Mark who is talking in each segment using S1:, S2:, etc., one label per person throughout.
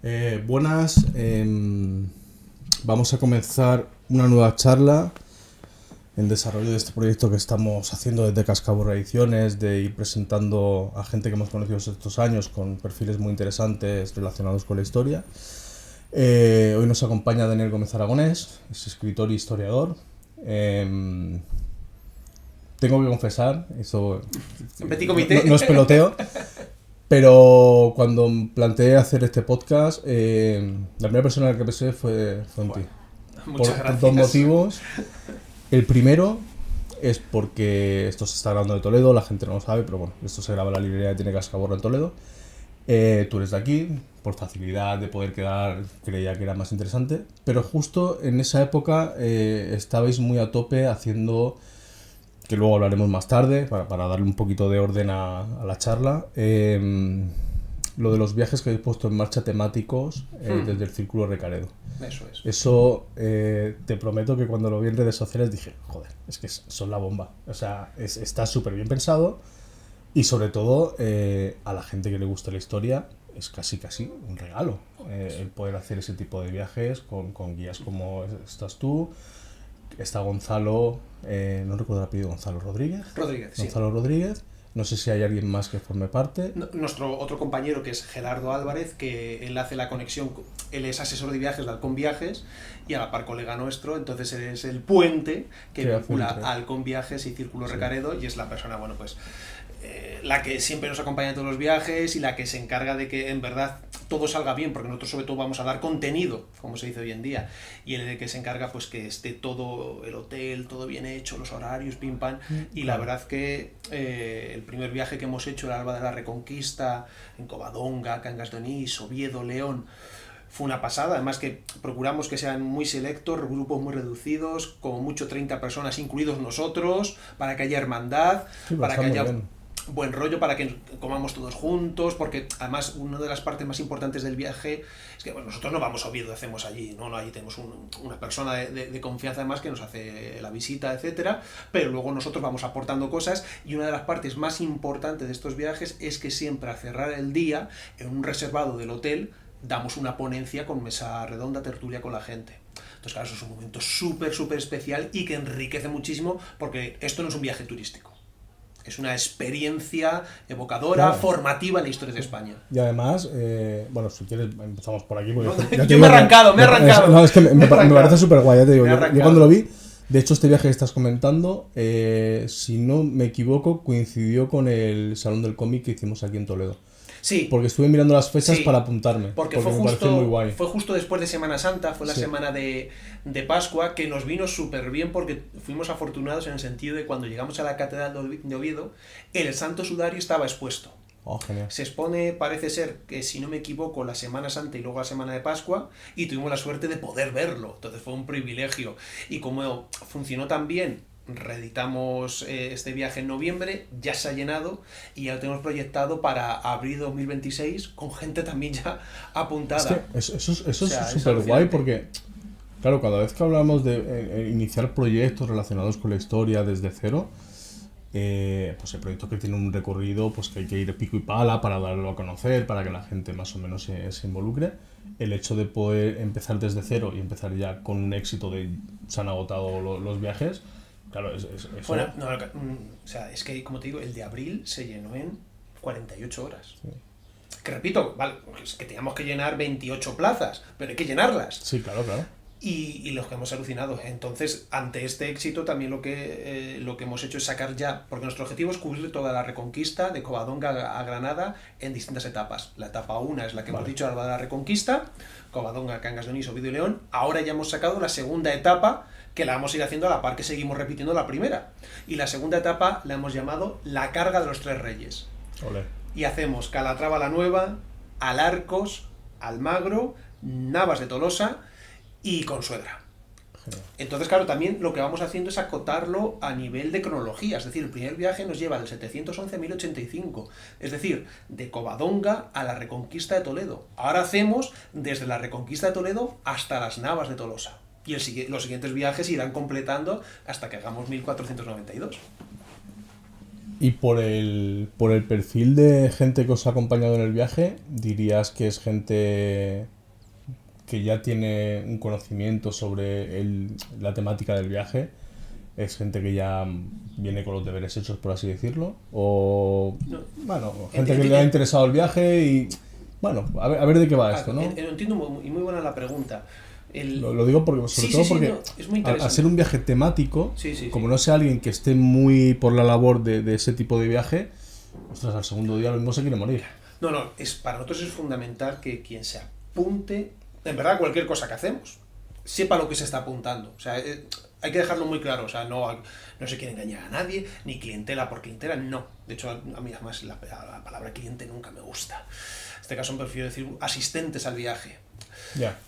S1: Buenas, vamos a comenzar una nueva charla en desarrollo de este proyecto que estamos haciendo desde Cascaborra Ediciones, de ir presentando a gente que hemos conocido estos años con perfiles muy interesantes relacionados con la historia. Hoy nos acompaña Daniel Gómez Aragonés, es escritor e historiador. Tengo que confesar, eso no es peloteo, pero cuando planteé hacer este podcast, la primera persona a la que pensé fue en ti. Por dos motivos. El primero es porque esto se está grabando de Toledo, la gente no lo sabe, pero bueno, esto se graba en la librería que tiene Cascaborra en Toledo. Tú eres de aquí, por facilidad de poder quedar, creía que era más interesante, pero justo en esa época estabais muy a tope haciendo, que luego hablaremos más tarde, para darle un poquito de orden a la charla, lo de los viajes que habéis puesto en marcha temáticos desde el Círculo Recaredo.
S2: Eso es.
S1: Eso te prometo que cuando lo vi en redes sociales dije, joder, es que son la bomba. O sea, está súper bien pensado y sobre todo a la gente que le gusta la historia es casi un regalo el poder hacer ese tipo de viajes con guías como estás tú. Está Gonzalo, no recuerdo el apellido, Gonzalo Rodríguez. Gonzalo
S2: Sí.
S1: Rodríguez. No sé si hay alguien más que forme parte.
S2: Nuestro otro compañero, que es Gerardo Álvarez, que él hace la conexión, él es asesor de viajes de Halcón Viajes y a la par colega nuestro, entonces él es el puente que vincula a Halcón Viajes y Círculo Recaredo, y es la persona, bueno, pues la que siempre nos acompaña en todos los viajes y la que se encarga de que en verdad todo salga bien, porque nosotros sobre todo vamos a dar contenido, como se dice hoy en día, y él es el que se encarga pues que esté todo el hotel, todo bien hecho, los horarios, pim pam, y la verdad que el primer viaje que hemos hecho, el Alba de la Reconquista, en Covadonga, Cangas de Onís, Oviedo, León, fue una pasada, además que procuramos que sean muy selectos, grupos muy reducidos, como mucho 30 personas, incluidos nosotros, para que haya hermandad,
S1: Sí,
S2: para que haya
S1: bien.
S2: buen rollo, para que comamos todos juntos, porque además una de las partes más importantes del viaje es que bueno, nosotros no vamos a Oviedo, hacemos allí, no, allí tenemos una persona de confianza además que nos hace la visita, etcétera, pero luego nosotros vamos aportando cosas, y una de las partes más importantes de estos viajes es que siempre al cerrar el día, en un reservado del hotel, damos una ponencia con mesa redonda, tertulia con la gente. Entonces, claro, eso es un momento súper especial y que enriquece muchísimo, porque esto no es un viaje turístico. Es una experiencia evocadora, claro, formativa en la historia de España.
S1: Y además, bueno, si quieres empezamos por aquí. Porque
S2: no, yo me he arrancado.
S1: No, es que me parece súper guay, ya te digo. Yo cuando lo vi, de hecho este viaje que estás comentando, si no me equivoco, coincidió con el Salón del Cómic que hicimos aquí en Toledo.
S2: Sí.
S1: Porque estuve mirando las fechas para apuntarme.
S2: Porque
S1: me pareció muy guay.
S2: Fue justo después de Semana Santa, fue la semana de Pascua, que nos vino súper bien porque fuimos afortunados en el sentido de cuando llegamos a la Catedral de Oviedo, el Santo Sudario estaba expuesto.
S1: Oh, genial.
S2: Se expone, parece ser que si no me equivoco, la Semana Santa y luego la Semana de Pascua, y tuvimos la suerte de poder verlo. Entonces fue un privilegio. Y como funcionó tan bien, reeditamos este viaje en noviembre, ya se ha llenado y ya lo tenemos proyectado para abril 2026 con gente también ya apuntada.
S1: Es que eso es súper guay porque, claro, cada vez que hablamos de iniciar proyectos relacionados con la historia desde cero, pues el proyecto que tiene un recorrido pues que hay que ir pico y pala para darlo a conocer, para que la gente más o menos se involucre. El hecho de poder empezar desde cero y empezar ya con un éxito de se han agotado los viajes. Claro,
S2: bueno, no, o sea, es que, como te digo, el de abril se llenó en 48 horas. Sí. Que repito, vale, es que teníamos que llenar 28 plazas, pero hay que llenarlas.
S1: Sí, claro.
S2: Y los que hemos alucinado. Entonces, ante este éxito, también lo que hemos hecho es sacar ya, porque nuestro objetivo es cubrir toda la Reconquista, de Covadonga a Granada, en distintas etapas. La etapa 1 es la que hemos dicho, Alba de la Reconquista, Covadonga, Cangas de Onís, Oviedo y León. Ahora ya hemos sacado la segunda etapa, que la vamos a ir haciendo a la par que seguimos repitiendo la primera. Y la segunda etapa la hemos llamado la carga de los tres reyes.
S1: Olé.
S2: Y hacemos Calatrava la Nueva, Alarcos, Almagro, Navas de Tolosa y Consuegra. Entonces, claro, también lo que vamos haciendo es acotarlo a nivel de cronología. Es decir, el primer viaje nos lleva del 711 a 1085. Es decir, de Covadonga a la Reconquista de Toledo. Ahora hacemos desde la Reconquista de Toledo hasta las Navas de Tolosa. Y los siguientes viajes irán completando hasta que hagamos 1492.
S1: Y por el perfil de gente que os ha acompañado en el viaje, ¿dirías que es gente que ya tiene un conocimiento sobre la temática del viaje? ¿Es gente que ya viene con los deberes hechos, por así decirlo? ¿O, bueno, gente que le ha interesado el viaje y, bueno, a ver de qué va esto, ¿no?
S2: Entiendo y muy buena la pregunta.
S1: Lo digo porque, sobre todo porque
S2: es muy
S1: al ser un viaje temático, como
S2: sí.
S1: no sea alguien que esté muy por la labor de ese tipo de viaje, ostras, al segundo día lo mismo se quiere morir.
S2: No, para nosotros es fundamental que quien se apunte, en verdad cualquier cosa que hacemos, sepa lo que se está apuntando. O sea, hay que dejarlo muy claro. O sea, no se quiere engañar a nadie, ni clientela por clientela, no. De hecho, a mí además la palabra cliente nunca me gusta. En este caso prefiero decir asistentes al viaje.
S1: Ya.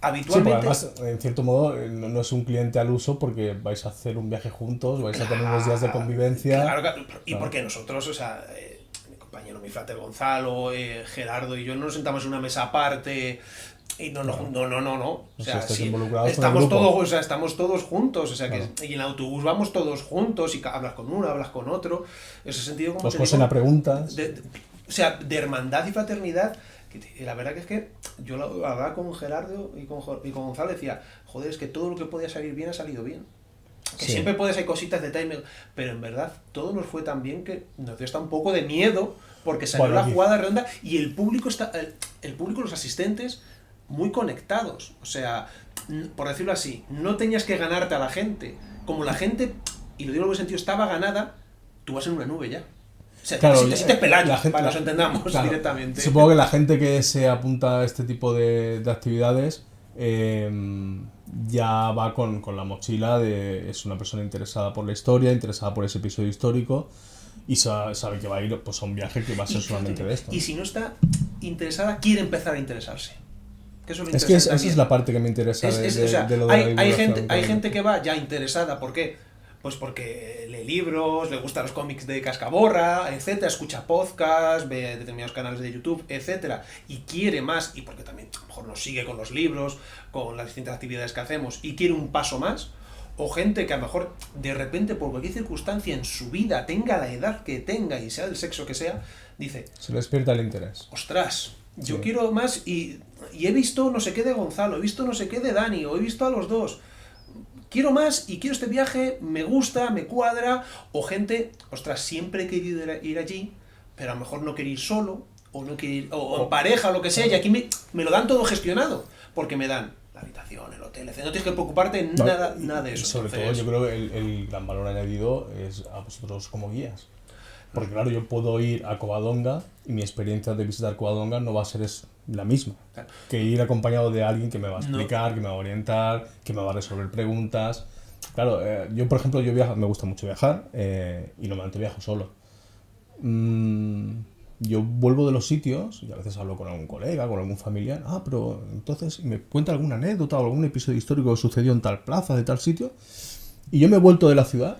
S2: Habitualmente...
S1: Sí, además, en cierto modo, no es un cliente al uso porque vais a hacer un viaje juntos, vais a tener unos días de convivencia.
S2: Claro. Y porque nosotros, o sea, mi compañero, mi frater Gonzalo, Gerardo y yo no nos sentamos en una mesa aparte y no. O sea, estamos todos juntos, o sea, que y en el autobús vamos todos juntos y hablas con uno, hablas con otro. En ese sentido, como
S1: os cosen a preguntas.
S2: O sea, de hermandad y fraternidad. Y la verdad que es que yo hablaba con Gerardo y con Gonzalo, decía, joder, es que todo lo que podía salir bien ha salido bien. Que siempre puedes hay cositas de timing, pero en verdad todo nos fue tan bien que nos dio hasta un poco de miedo porque salió la jugada redonda y el público, los asistentes, muy conectados. O sea, por decirlo así, no tenías que ganarte a la gente. Como la gente, y lo digo en buen sentido, estaba ganada, tú vas en una nube ya. O sea,
S1: claro,
S2: si te Pelayo, para que nos entendamos directamente.
S1: Supongo que la gente que se apunta a este tipo de actividades ya va con la mochila es una persona interesada por la historia, interesada por ese episodio histórico y sabe que va a ir pues, a un viaje que va a ser solamente de esto.
S2: Y si no está interesada, quiere empezar a interesarse. Que eso
S1: es que esa es la parte que me interesa de lo de la divulgación.
S2: Hay gente que va ya interesada, ¿por qué? Pues porque lee libros, le gustan los cómics de Cascaborra, etcétera, escucha podcasts, ve determinados canales de YouTube, etcétera, y quiere más, y porque también a lo mejor nos sigue con los libros, con las distintas actividades que hacemos, y quiere un paso más, o gente que a lo mejor de repente por cualquier circunstancia en su vida, tenga la edad que tenga y sea del sexo que sea, dice...
S1: Se le despierta el interés.
S2: Ostras, yo quiero más y he visto no sé qué de Gonzalo, he visto no sé qué de Dani, o he visto a los dos... Quiero más y quiero este viaje, me gusta, me cuadra, o gente, ostras, siempre he querido ir allí, pero a lo mejor no quiero ir solo, o no quiero ir, o en pareja, o lo que sea, y aquí me lo dan todo gestionado, porque me dan la habitación, el hotel, etc. No tienes que preocuparte nada de eso.
S1: Y sobre todo, yo creo que el gran valor añadido es a vosotros como guías. Porque claro, yo puedo ir a Covadonga y mi experiencia de visitar Covadonga no va a ser la misma que ir acompañado de alguien que me va a explicar, que me va a orientar, que me va a resolver preguntas. Claro, yo por ejemplo, me gusta mucho viajar y normalmente viajo solo. Yo vuelvo de los sitios y a veces hablo con algún colega, con algún familiar. Pero entonces me cuenta alguna anécdota o algún episodio histórico que sucedió en tal plaza, de tal sitio. Y yo me he vuelto de la ciudad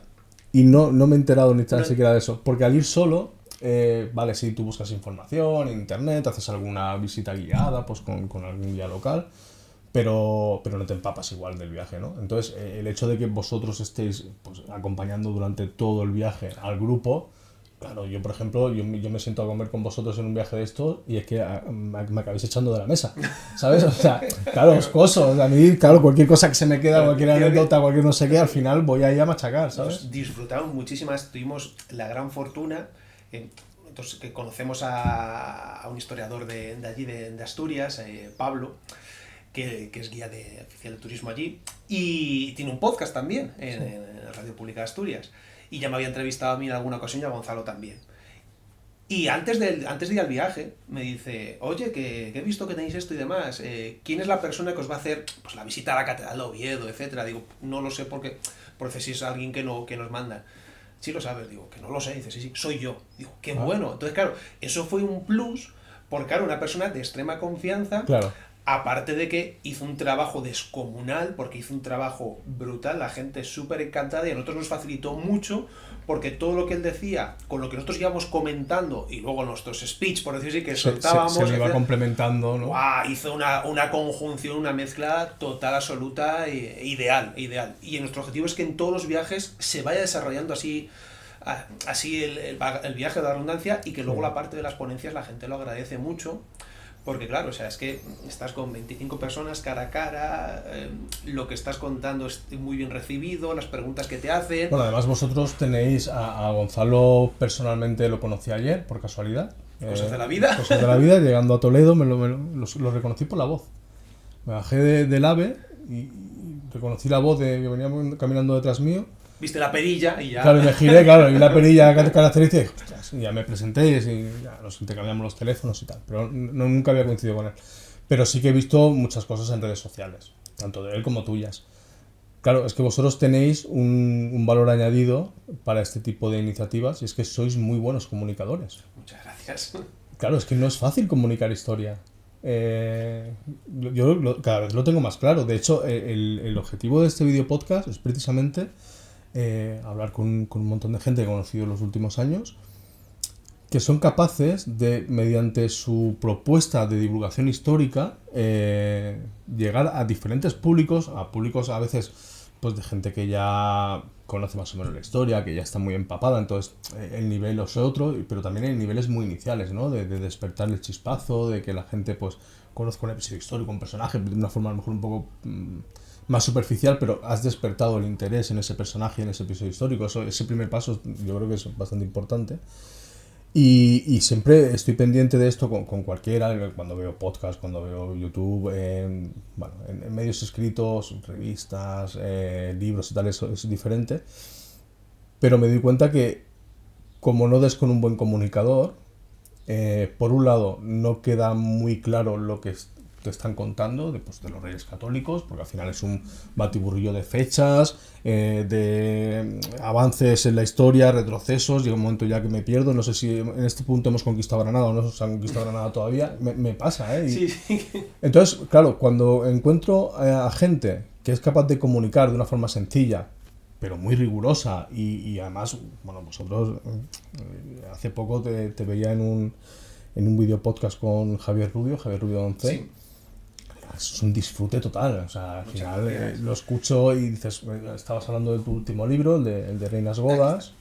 S1: y no me he enterado ni tan siquiera de eso. Porque al ir solo, vale, sí, tú buscas información en internet, haces alguna visita guiada pues con algún guía local, pero no te empapas igual del viaje, ¿no? Entonces, el hecho de que vosotros estéis pues, acompañando durante todo el viaje al grupo, claro, yo por ejemplo, yo me siento a comer con vosotros en un viaje de estos y es que me acabáis echando de la mesa, ¿sabes? O sea, claro, os coso, a mí, claro, cualquier cosa que se me queda, cualquier anécdota, cualquier no sé qué, al final voy ahí a machacar, ¿sabes?
S2: Disfrutamos muchísimas, tuvimos la gran fortuna, entonces, que conocemos a un historiador de allí, de Asturias, Pablo, que es guía oficial de turismo allí, y tiene un podcast también en Radio Pública de Asturias. Y ya me había entrevistado a mí en alguna ocasión y a Gonzalo también. Y antes de ir al viaje, me dice, oye, que he visto que tenéis esto y demás, ¿quién es la persona que os va a hacer pues, la visita a la Catedral de Oviedo, etcétera? Digo, no lo sé porque si es alguien que nos manda. Sí lo sabes, digo, que no lo sé. Dice, sí, soy yo. Digo, qué bueno. Entonces, claro, eso fue un plus, porque claro, una persona de extrema confianza...
S1: Claro.
S2: Aparte de que hizo un trabajo descomunal, porque hizo un trabajo brutal, la gente súper encantada y a nosotros nos facilitó mucho porque todo lo que él decía, con lo que nosotros íbamos comentando y luego nuestros speech, por decir así, que soltábamos...
S1: Se iba complementando, ¿no?
S2: Hizo una conjunción, una mezcla total, absoluta, ideal. Y nuestro objetivo es que en todos los viajes se vaya desarrollando así así el viaje de la redundancia, y que luego la parte de las ponencias la gente lo agradece mucho. Porque claro, o sea, es que estás con 25 personas cara a cara, lo que estás contando es muy bien recibido, las preguntas que te hacen...
S1: Bueno, además vosotros tenéis a Gonzalo, personalmente lo conocí ayer, por casualidad.
S2: Cosas de la vida.
S1: Cosas de la vida, llegando a Toledo lo reconocí por la voz. Me bajé del AVE y reconocí la voz que venía caminando detrás mío.
S2: Viste la perilla y ya...
S1: Claro, me giré, y la perilla característica y dije, ostras, y ya me presenté y ya nos intercambiamos los teléfonos y tal, pero nunca había coincidido con él. Pero sí que he visto muchas cosas en redes sociales, tanto de él como tuyas. Claro, es que vosotros tenéis un valor añadido para este tipo de iniciativas y es que sois muy buenos comunicadores.
S2: Muchas gracias.
S1: Claro, es que no es fácil comunicar historia. Yo cada vez lo tengo más claro. De hecho, el objetivo de este video podcast es precisamente hablar con un montón de gente que he conocido en los últimos años que son capaces de, mediante su propuesta de divulgación histórica, llegar a diferentes públicos, a veces pues de gente que ya conoce más o menos la historia, que ya está muy empapada, entonces el nivel es otro, pero también hay niveles muy iniciales, ¿no? De despertar el chispazo, de que la gente pues conozca un episodio histórico, un personaje, de una forma a lo mejor un poco más superficial, pero has despertado el interés en ese personaje, en ese episodio histórico. Ese primer paso yo creo que es bastante importante. Y siempre estoy pendiente de esto con cualquiera, cuando veo podcast, cuando veo YouTube, en medios escritos, revistas, libros y tal, eso es diferente. Pero me doy cuenta que como no des con un buen comunicador, por un lado no queda muy claro lo que te están contando de los Reyes Católicos, porque al final es un batiburrillo de fechas, de avances en la historia, retrocesos. Llega un momento ya que me pierdo, no sé si en este punto hemos conquistado Granada o no se ha conquistado Granada todavía, me pasa, ¿eh?
S2: Sí.
S1: Entonces, claro, cuando encuentro a gente que es capaz de comunicar de una forma sencilla, pero muy rigurosa, y además, bueno, vosotros hace poco te veía en un video podcast con Javier Rubio 11. Sí. Es un disfrute total, o sea, al final lo escucho y dices, estabas hablando de tu último libro, el de Reinas Godas,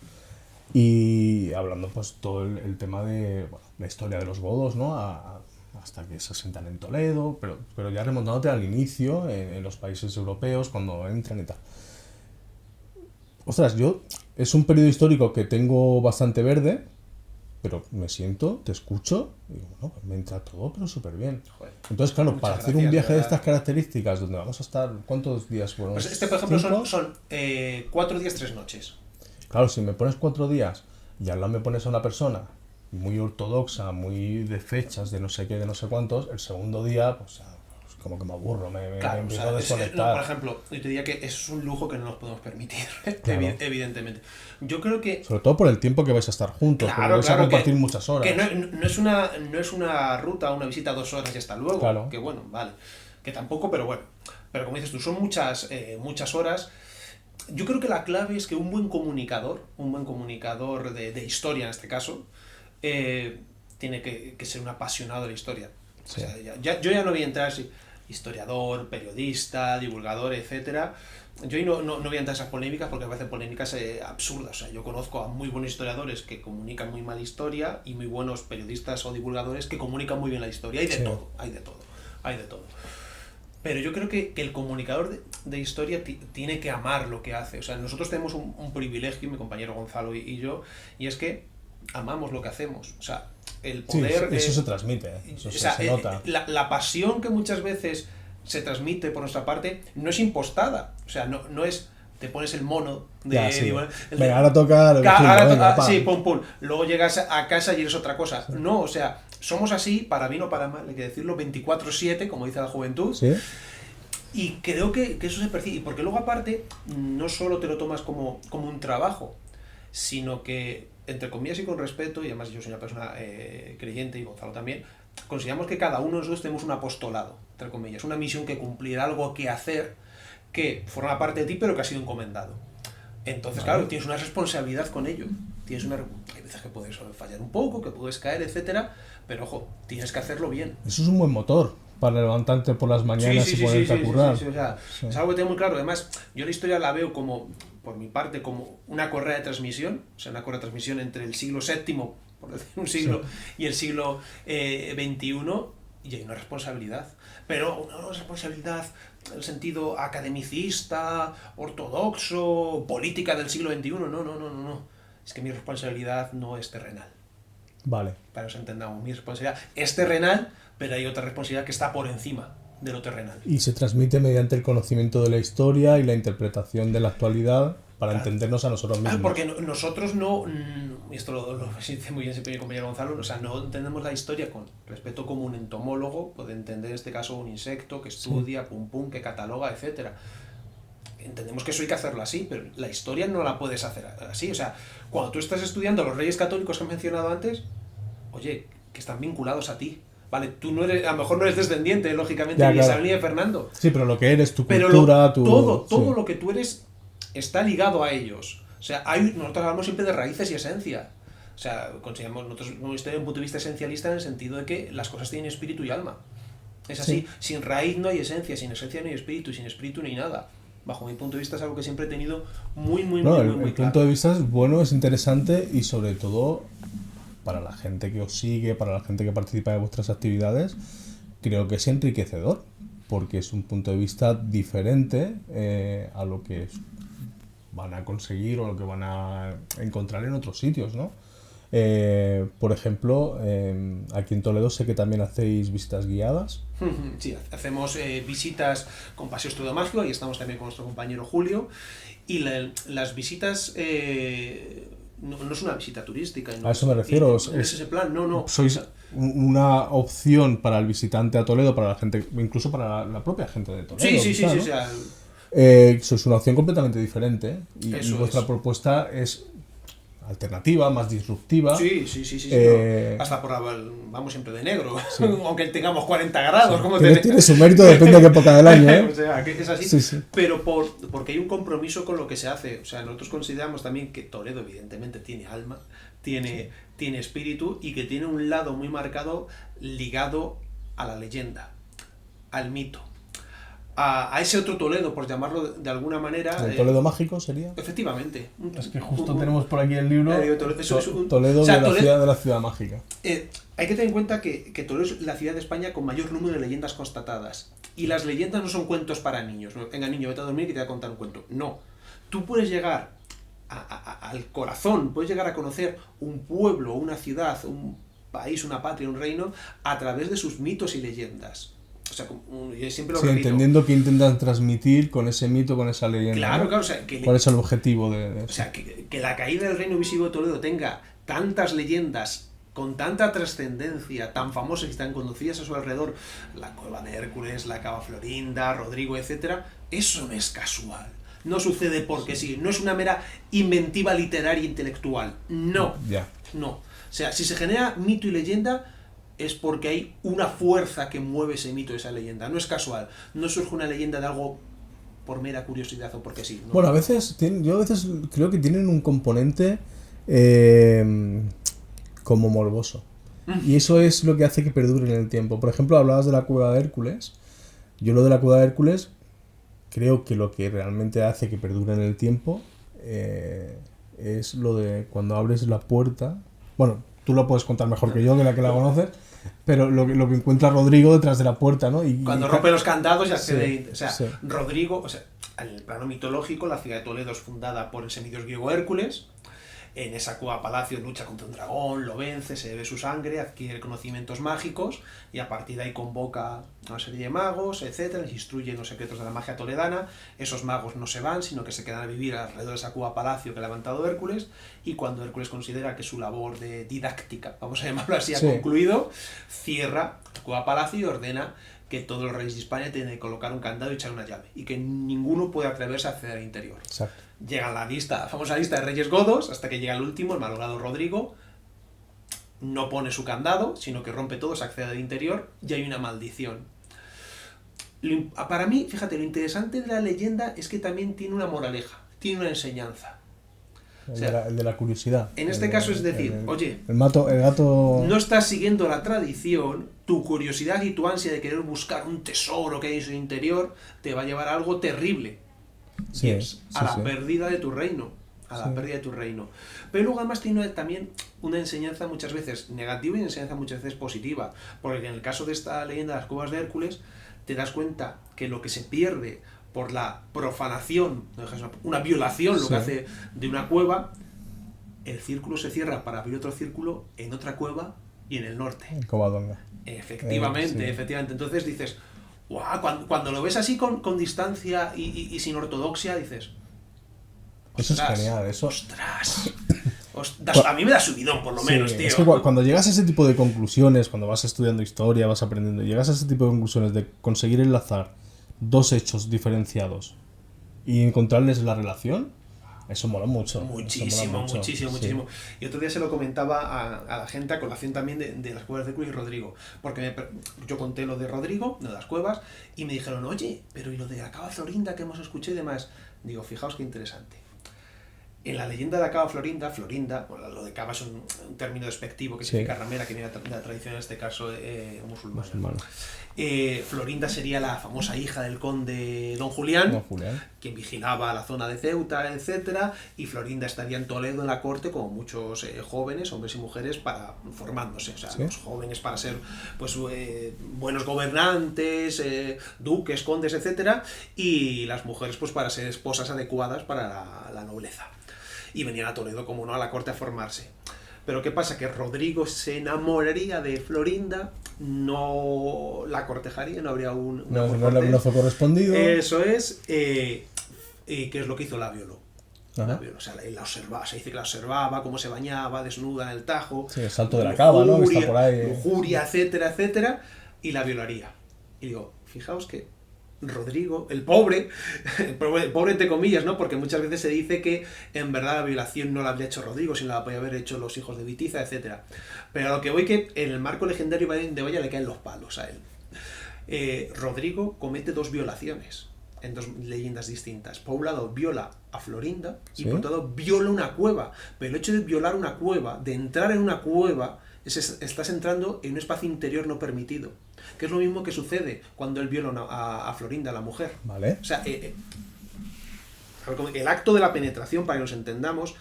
S1: y hablando pues todo el tema de la historia de los godos, ¿no? Hasta que se asentan en Toledo, pero ya remontándote al inicio, en los países europeos, cuando entran y tal. Ostras, es un periodo histórico que tengo bastante verde, pero me siento, te escucho y digo, bueno, me entra todo, pero súper bien. Joder, entonces, claro, para hacer un viaje de estas características, donde vamos a estar, ¿cuántos días fueron?
S2: Pues por ejemplo, son 4 días, 3 noches.
S1: Claro, si me pones 4 días y al lado me pones a una persona muy ortodoxa, muy de fechas, de no sé qué, de no sé cuántos, el segundo día, pues como que me aburro, me empiezo a desconectar.
S2: Por ejemplo, yo te diría que eso es un lujo que no nos podemos permitir, claro. Evidentemente. Yo creo que...
S1: Sobre todo por el tiempo que vais a estar juntos, porque vais a compartir muchas horas.
S2: Que no es una ruta, una visita 2 horas y hasta luego, claro. Que bueno, vale. Que tampoco, pero bueno. Pero como dices tú, son muchas horas. Yo creo que la clave es que un buen comunicador de historia en este caso, tiene que ser un apasionado de la historia. Sí. O sea, yo ya no voy a entrar así... historiador, periodista, divulgador, etcétera. Yo ahí no voy a entrar en esas polémicas porque me parecen polémicas absurdas. O sea, yo conozco a muy buenos historiadores que comunican muy mal historia y muy buenos periodistas o divulgadores que comunican muy bien la historia. Hay de todo. Pero yo creo que el comunicador de historia tiene que amar lo que hace. O sea, nosotros tenemos un privilegio, mi compañero Gonzalo y yo, y es que amamos lo que hacemos. O sea, el poder...
S1: Sí, eso se transmite, eso se nota.
S2: La pasión que muchas veces se transmite por nuestra parte no es impostada. O sea, no es... Te pones el mono de...
S1: Ya, sí. Venga, ahora toca...
S2: Sí, pum. Luego llegas a casa y eres otra cosa. Sí. No, o sea, somos así, para bien o para mal, hay que decirlo, 24/7, como dice la juventud.
S1: Sí.
S2: Y creo que eso se percibe. Porque luego, aparte, no solo te lo tomas como un trabajo, sino que, entre comillas y con respeto, y además yo soy una persona creyente y Gonzalo también, consideramos que cada uno de nosotros tenemos un apostolado, entre comillas, una misión que cumplir, algo que hacer, que forma parte de ti pero que ha sido encomendado. Entonces, claro, tienes una responsabilidad con ello. Hay veces que puedes fallar un poco, que puedes caer, etcétera, pero ojo, tienes que hacerlo bien.
S1: Eso es un buen motor para levantarte por las mañanas y ponerte a currar.
S2: O sea, es algo que tengo muy claro. Además, yo la historia la veo como por mi parte, como una correa de transmisión, o sea, una correa de transmisión entre el siglo VII, por decir un siglo, y el siglo XXI, y hay una responsabilidad. Pero una responsabilidad en el sentido academicista, ortodoxo, política del siglo XXI, no. Es que mi responsabilidad no es terrenal.
S1: Vale.
S2: Para que nos entendamos, mi responsabilidad es terrenal, pero hay otra responsabilidad que está por encima de lo terrenal.
S1: Y se transmite mediante el conocimiento de la historia y la interpretación de la actualidad para entendernos a nosotros mismos.
S2: Porque nosotros no, y esto lo dice muy bien siempre mi compañero Gonzalo, o sea, no entendemos la historia con respeto como un entomólogo puede entender en este caso un insecto que estudia, que cataloga, etcétera. Entendemos que eso hay que hacerlo así, pero la historia no la puedes hacer así. O sea, cuando tú estás estudiando a los reyes católicos que he mencionado antes, oye, que están vinculados a ti. Vale, tú no eres, a lo mejor no eres descendiente, lógicamente, ni de Isabel ni de Fernando.
S1: Sí, pero lo que eres, tu cultura,
S2: todo lo que tú eres está ligado a ellos. O sea, nosotros hablamos siempre de raíces y esencia. O sea, consideramos nosotros una historia desde un punto de vista esencialista en el sentido de que las cosas tienen espíritu y alma. Es así, sin raíz no hay esencia, sin esencia no hay espíritu, y sin espíritu no hay nada. Bajo mi punto de vista es algo que siempre he tenido muy claro.
S1: El punto de vista es bueno, es interesante y sobre todo para la gente que os sigue, para la gente que participa de vuestras actividades, creo que es enriquecedor, porque es un punto de vista diferente a lo que van a conseguir o lo que van a encontrar en otros sitios, ¿no? Por ejemplo, aquí en Toledo sé que también hacéis visitas guiadas.
S2: Sí, hacemos visitas con Paseo Estudio Mágico, y estamos también con nuestro compañero Julio, y las visitas no es una visita turística.
S1: A eso me refiero.
S2: Es ese plan, no.
S1: Sois una opción para el visitante a Toledo, para la gente, incluso para la propia gente de Toledo.
S2: Sí.
S1: ¿no?
S2: O sea,
S1: sois una opción completamente diferente y vuestra propuesta es alternativa, más disruptiva.
S2: Sí. No. Hasta vamos siempre de negro, aunque tengamos 40 grados.
S1: Sí.
S2: Como
S1: tiene su mérito, depende de qué época del año.
S2: O sea, que es así.
S1: Sí.
S2: Pero porque hay un compromiso con lo que se hace. O sea, nosotros consideramos también que Toledo evidentemente tiene alma, tiene espíritu, y que tiene un lado muy marcado ligado a la leyenda, al mito. A ese otro Toledo, por llamarlo de alguna manera.
S1: ¿El Toledo mágico sería?
S2: Efectivamente.
S1: Es que justo tenemos por aquí el libro
S2: Toledo
S1: de la ciudad mágica.
S2: Hay que tener en cuenta que Toledo es la ciudad de España con mayor número de leyendas constatadas. Y las leyendas no son cuentos para niños. ¿No? Venga, niño, vete a dormir que te voy a contar un cuento. No. Tú puedes llegar al corazón, puedes llegar a conocer un pueblo, una ciudad, un país, una patria, un reino, a través de sus mitos y leyendas. O sea, yo siempre lo repito.
S1: Entendiendo qué intentan transmitir con ese mito, con esa leyenda.
S2: Claro,
S1: ¿no?
S2: o sea,
S1: ¿cuál es el objetivo de eso?
S2: O sea, que la caída del reino visigodo de Toledo tenga tantas leyendas con tanta trascendencia, tan famosas y tan conocidas a su alrededor, la cueva de Hércules, la cava Florinda, Rodrigo, etcétera, eso no es casual. No sucede porque sí, no es una mera inventiva literaria e intelectual. No. No. O sea, si se genera mito y leyenda, es porque hay una fuerza que mueve ese mito, esa leyenda. No es casual. No surge una leyenda de algo por mera curiosidad o porque sí. ¿no?
S1: Bueno, yo a veces creo que tienen un componente como morboso. Y eso es lo que hace que perduren en el tiempo. Por ejemplo, hablabas de la cueva de Hércules. Yo lo de la cueva de Hércules creo que lo que realmente hace que perdure en el tiempo es lo de cuando abres la puerta. Bueno, tú lo puedes contar mejor que yo, que la conoces, pero lo que encuentra Rodrigo detrás de la puerta, ¿no?
S2: Cuando rompe los candados y accede. O sea, Rodrigo, o sea, en el plano mitológico, la ciudad de Toledo es fundada por el semidios griego Hércules. En esa cueva palacio lucha contra un dragón, lo vence, se bebe su sangre, adquiere conocimientos mágicos y a partir de ahí convoca a una serie de magos, etcétera, les instruye en los secretos de la magia toledana. Esos magos no se van, sino que se quedan a vivir alrededor de esa cueva palacio que ha levantado Hércules, y cuando Hércules considera que su labor de didáctica, vamos a llamarlo así, ha concluido, cierra la cueva palacio y ordena que todos los reyes de España tienen que colocar un candado y echar una llave, y que ninguno puede atreverse a acceder al interior.
S1: Exacto.
S2: Llega la famosa lista de reyes godos, hasta que llega el último, el malogrado Rodrigo, no pone su candado, sino que rompe todo, se accede al interior, y hay una maldición. Para mí, fíjate, lo interesante de la leyenda es que también tiene una moraleja, tiene una enseñanza.
S1: El de la curiosidad.
S2: En este caso es decir, oye,
S1: el gato...
S2: no estás siguiendo la tradición, tu curiosidad y tu ansia de querer buscar un tesoro que hay en su interior te va a llevar a algo terrible. y es a la pérdida de tu reino. Pérdida de tu reino. Pero luego además tiene también una enseñanza muchas veces negativa y una enseñanza muchas veces positiva. Porque en el caso de esta leyenda de las cuevas de Hércules, te das cuenta que lo que se pierde por la profanación, una violación, lo que hace de una cueva, el círculo se cierra para abrir otro círculo en otra cueva y en el norte.
S1: En Covadonga.
S2: Efectivamente. Entonces dices, ¡guau! Cuando lo ves así con distancia y sin ortodoxia, dices...
S1: Eso es genial, eso.
S2: ¡Ostras! A mí me da subidón, por lo menos, tío.
S1: Es que cuando llegas a ese tipo de conclusiones, cuando vas estudiando historia, vas aprendiendo, llegas a ese tipo de conclusiones de conseguir enlazar dos hechos diferenciados y encontrarles la relación, eso mola mucho.
S2: Muchísimo. Y otro día se lo comentaba a la gente a colación también de las cuevas de Hércules y Rodrigo, porque yo conté lo de Rodrigo, de las cuevas, y me dijeron, oye, pero ¿y lo de la cava Florinda que hemos escuchado y demás? Digo, fijaos qué interesante. En la leyenda de la cava Florinda, bueno, lo de cava es un término despectivo que significa ramera, que viene de la tradición en este caso musulmana. Florinda sería la famosa hija del conde Don Julián, quien vigilaba la zona de Ceuta, etcétera, y Florinda estaría en Toledo en la corte como muchos jóvenes, hombres y mujeres, formándose, los jóvenes para ser pues buenos gobernantes, duques, condes, etcétera, y las mujeres pues para ser esposas adecuadas para la nobleza. Y venían a Toledo, como no, a la corte a formarse. Pero ¿qué pasa? Que Rodrigo se enamoraría de Florinda, no la cortejaría, no habría
S1: no fue correspondido.
S2: Eso es. ¿Qué es lo que hizo? La violó. La violó. O sea, la observaba, se dice que la observaba, cómo se bañaba, desnuda en el Tajo.
S1: Sí, el salto de la cava, ¿no? Que está por ahí.
S2: Lujuria, etcétera, y la violaría. Y digo, fijaos que Rodrigo, el pobre entre comillas, ¿no? Porque muchas veces se dice que en verdad la violación no la había hecho Rodrigo, sino la podía haber hecho los hijos de Bitiza, etcétera. Pero a lo que voy, que en el marco legendario de Oya le caen los palos a él. Rodrigo comete 2 violaciones en 2 leyendas distintas. Por un lado viola a Florinda y por otro lado viola una cueva. Pero el hecho de violar una cueva, de entrar en una cueva, estás entrando en un espacio interior no permitido, que es lo mismo que sucede cuando él viola a Florinda, la mujer.
S1: Vale.
S2: O sea, el acto de la penetración, para que nos entendamos,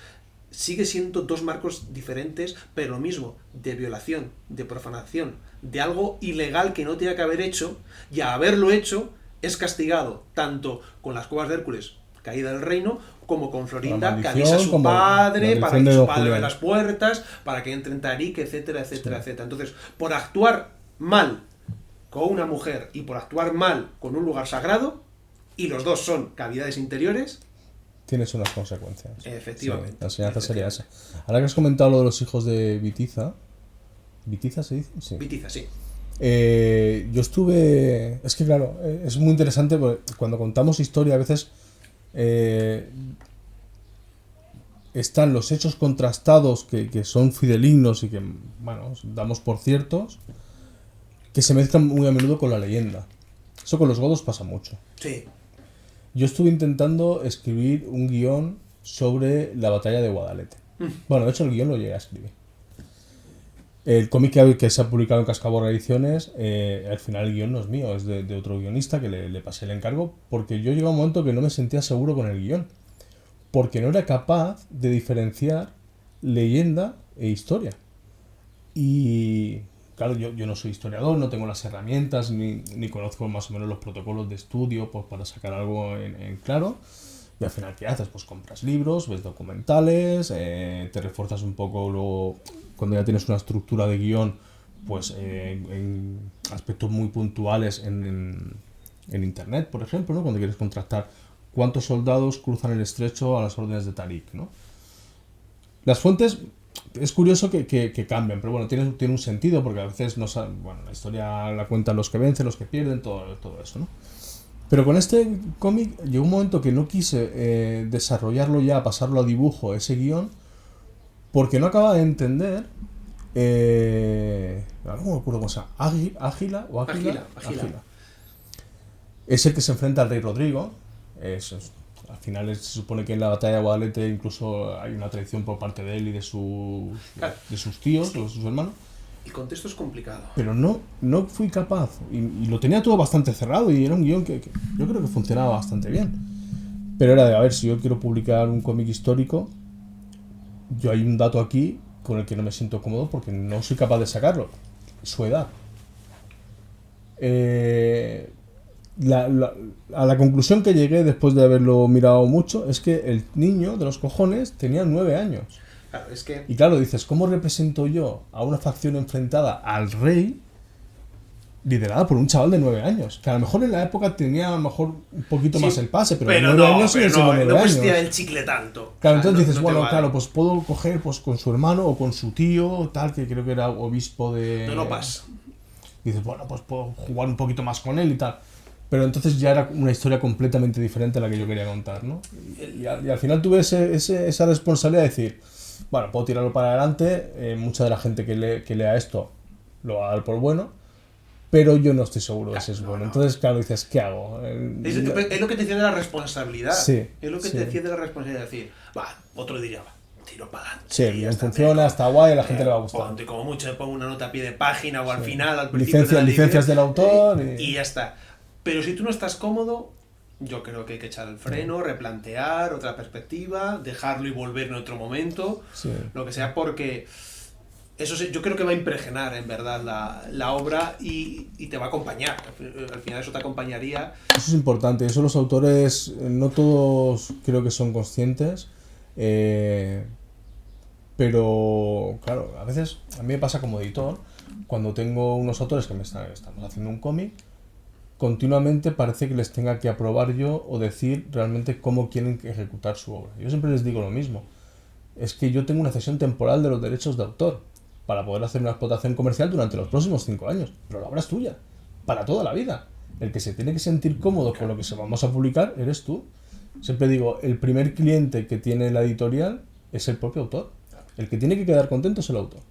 S2: sigue siendo 2 marcos diferentes, pero lo mismo, de violación, de profanación, de algo ilegal que no tenía que haber hecho, y a haberlo hecho es castigado tanto con las cuevas de Hércules, caída del reino, como con Florinda, que avisa a su padre, para que su padre abra las puertas, para que entre en Tarik, etcétera. Entonces, por actuar mal con una mujer y por actuar mal con un lugar sagrado, y los dos son cavidades interiores,
S1: tienes unas consecuencias.
S2: Efectivamente.
S1: Sí, la enseñanza sería esa. Ahora que has comentado lo de los hijos de Bitiza, ¿Bitiza se dice? Sí.
S2: Bitiza, sí.
S1: Yo estuve... Es que claro, es muy interesante porque cuando contamos historia a veces están los hechos contrastados que son fidelignos y que, bueno, damos por ciertos, que se mezclan muy a menudo con la leyenda. Eso con los godos pasa mucho.
S2: Sí.
S1: Yo estuve intentando escribir un guión sobre la batalla de Guadalete. Bueno, de hecho el guión lo llegué a escribir. El cómic que se ha publicado en Cascaborra Ediciones, al final el guión no es mío, es de otro guionista que le pasé el encargo, porque yo llegué a un momento que no me sentía seguro con el guión, porque no era capaz de diferenciar leyenda e historia. Y claro, yo no soy historiador, no tengo las herramientas, ni conozco más o menos los protocolos de estudio pues, para sacar algo en claro. Y al final, ¿qué haces? Pues compras libros, ves documentales, te refuerzas un poco luego, cuando ya tienes una estructura de guión, pues en aspectos muy puntuales en internet, por ejemplo, ¿no? Cuando quieres contrastar cuántos soldados cruzan el estrecho a las órdenes de Tarik, ¿no? Las fuentes, es curioso que cambien, pero bueno, tiene un sentido, porque a veces no saben, bueno, la historia la cuentan los que vencen, los que pierden, todo eso, ¿no? Pero con este cómic llegó un momento que no quise desarrollarlo ya, pasarlo a dibujo, ese guión, porque no acababa de entender... ahora no me acuerdo cómo se llama. Ágila. Es el que se enfrenta al rey Rodrigo. Al final se supone que en la batalla de Guadalete incluso hay una traición por parte de él y de sus tíos, de sus hermanos.
S2: El contexto es complicado.
S1: Pero no fui capaz. Y lo tenía todo bastante cerrado y era un guión que yo creo que funcionaba bastante bien. Pero era de, a ver, si yo quiero publicar un cómic histórico, yo hay un dato aquí con el que no me siento cómodo porque no soy capaz de sacarlo. Su edad. A la conclusión que llegué después de haberlo mirado mucho es que el niño de los cojones tenía 9 años.
S2: Claro, es que...
S1: Y claro, dices, ¿cómo represento yo a una facción enfrentada al rey liderada por un chaval de 9 años? Que a lo mejor en la época tenía a lo mejor un poquito más el pase, pero 9 años sigue siendo 9 años.
S2: No el chicle tanto.
S1: Claro, entonces dices, bueno, claro, pues puedo coger pues con su hermano o con su tío, tal, que creo que era obispo de...
S2: No pasa.
S1: Dices, bueno, pues puedo jugar un poquito más con él y tal. Pero entonces ya era una historia completamente diferente a la que yo quería contar, ¿no? Y al final tuve esa responsabilidad de decir, bueno, puedo tirarlo para adelante, mucha de la gente que lea esto lo va a dar por bueno, pero yo no estoy seguro de si es bueno. Entonces, claro, dices, ¿qué hago?
S2: Es lo que te decía de la responsabilidad.
S1: Sí,
S2: es lo que te decía de la responsabilidad. Es decir, otro diría, tiro para adelante.
S1: Sí, bien funciona, está guay, a la gente le va a gustar.
S2: Como mucho le pongo una nota a pie de página o al final, al principio.
S1: Licencias del autor.
S2: Y ya está. Pero si tú no estás cómodo, yo creo que hay que echar el freno, replantear, otra perspectiva, dejarlo y volver en otro momento, lo que sea, porque eso yo creo que va a impregnar en verdad la obra y te va a acompañar. Al final eso te acompañaría.
S1: Eso es importante, eso los autores no todos creo que son conscientes, pero claro, a veces a mí me pasa como editor, cuando tengo unos autores que estamos haciendo un cómic, continuamente parece que les tenga que aprobar yo o decir realmente cómo quieren ejecutar su obra. Yo siempre les digo lo mismo. Es que yo tengo una cesión temporal de los derechos de autor para poder hacer una explotación comercial durante los próximos 5 años. Pero la obra es tuya, para toda la vida. El que se tiene que sentir cómodo con lo que vamos a publicar eres tú. Siempre digo, el primer cliente que tiene la editorial es el propio autor. El que tiene que quedar contento es el autor.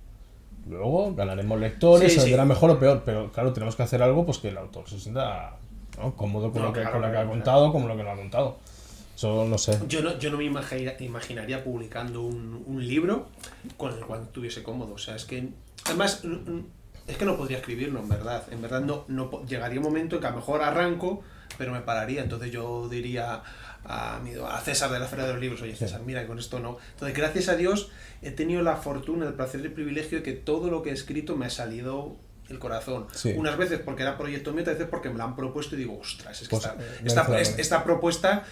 S1: Luego ganaremos lectores, saldrá mejor o peor, pero claro, tenemos que hacer algo pues que el autor se sienta, ¿no?, cómodo con lo que ha contado, como lo que no ha contado. Eso no sé.
S2: Yo no me imaginaría publicando un libro con el cual estuviese cómodo. O sea, es que además es que no podría escribirlo, en verdad. En verdad no llegaría un momento en que a lo mejor arranco, pero me pararía. Entonces yo diría a César de la Feria de los Libros, oye César, mira, con esto no. Entonces, gracias a Dios, he tenido la fortuna, el placer y el privilegio de que todo lo que he escrito me ha salido el corazón. Unas veces porque era proyecto mío, otras veces porque me lo han propuesto y digo, ostras, es que pues, esta propuesta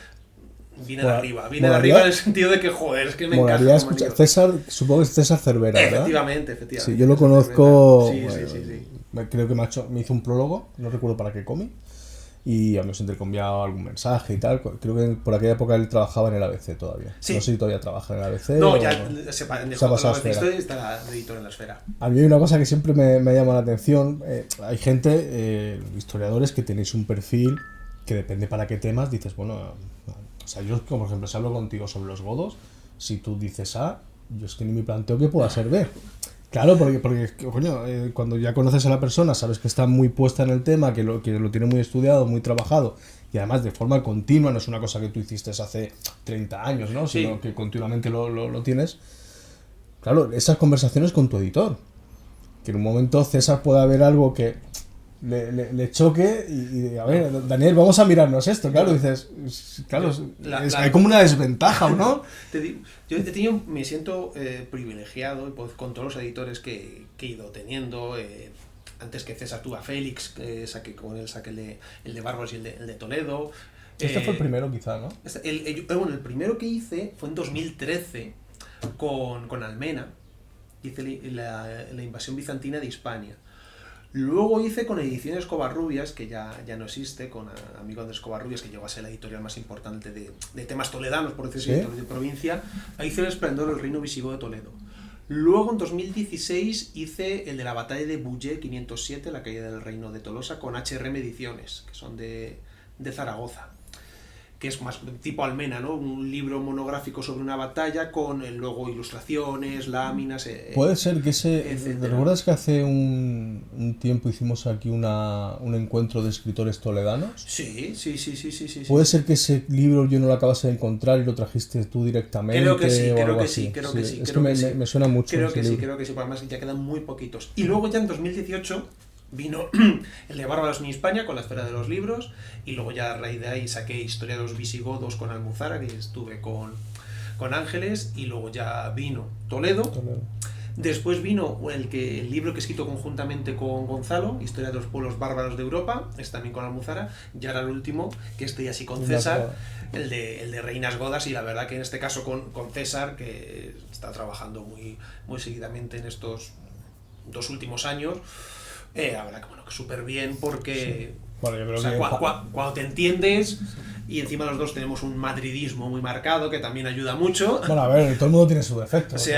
S2: viene de arriba. Viene de arriba en el sentido de que, joder, es que me encaja.
S1: Escuchar. César, supongo que es César Cervera, ¿verdad?
S2: Efectivamente.
S1: Sí, yo lo conozco.
S2: Sí.
S1: Creo que me hizo un prólogo, no recuerdo para qué cómic. Y a mí se intercambiado algún mensaje y tal. Creo que por aquella época él trabajaba en el ABC todavía. No sé si todavía trabaja en el ABC.
S2: No, ya se ha pasado a Esfera. Está de editor en la Esfera.
S1: A mí hay una cosa que siempre me llama la atención. Hay gente, historiadores, que tenéis un perfil que depende para qué temas. Dices, bueno, o sea, yo, por ejemplo, si hablo contigo sobre los godos, si tú dices A, yo es que ni me planteo que pueda ser B. Claro, porque coño, cuando ya conoces a la persona, sabes que está muy puesta en el tema, que lo tiene muy estudiado, muy trabajado, y además de forma continua, no es una cosa que tú hiciste hace 30 años, ¿no? Sino que continuamente lo tienes. Claro, esas conversaciones con tu editor. Que en un momento César pueda ver algo que le choque y a ver, Daniel, vamos a mirarnos esto. Claro, dices, claro, hay como una desventaja, ¿o no?
S2: Yo me siento privilegiado con todos los editores que he ido teniendo. Antes que César tuvo a Félix, con él saqué el de Bárbaros y el de Toledo.
S1: Este fue el primero, quizá, ¿no?
S2: El primero que hice fue en 2013 con Almena. Hice la invasión bizantina de Hispania. Luego hice con Ediciones Covarrubias, que ya no existe, con amigo Andrés Covarrubias, que llegó a ser la editorial más importante de temas toledanos, por decirlo así, de provincia. Ahí hice El Esplendor del Reino Visigodo de Toledo. Luego, en 2016, hice el de la batalla de Bouillé 507, la caída del Reino de Tolosa, con HRM Ediciones, que son de Zaragoza, que es más tipo Almena, ¿no? Un libro monográfico sobre una batalla con luego ilustraciones, láminas,
S1: puede ser que ¿te recuerdas que hace un tiempo hicimos aquí un encuentro de escritores toledanos?
S2: Sí.
S1: ¿Puede ser que ese libro yo no lo acabase de encontrar y lo trajiste tú directamente?
S2: Creo que sí,
S1: creo que sí. Es que me suena mucho.
S2: Creo que sí, porque además ya quedan muy poquitos. Y luego ya en 2018 vino el de Bárbaros en España con la Esfera de los Libros, y luego ya a raíz de ahí saqué Historia de los Visigodos con Almuzara, que estuve con Ángeles, y luego ya vino Toledo. Después vino el libro que he escrito conjuntamente con Gonzalo, Historia de los Pueblos Bárbaros de Europa, es también con Almuzara, y ahora el último, que estoy así con César, el de Reinas Godas, y la verdad que en este caso con César, que está trabajando muy seguidamente en estos 2 últimos años, la verdad que súper bien, porque
S1: bueno, yo creo
S2: cuando te entiendes, y encima los dos tenemos un madridismo muy marcado que también ayuda mucho.
S1: Bueno, a ver, todo el mundo tiene sus defectos.
S2: Sí.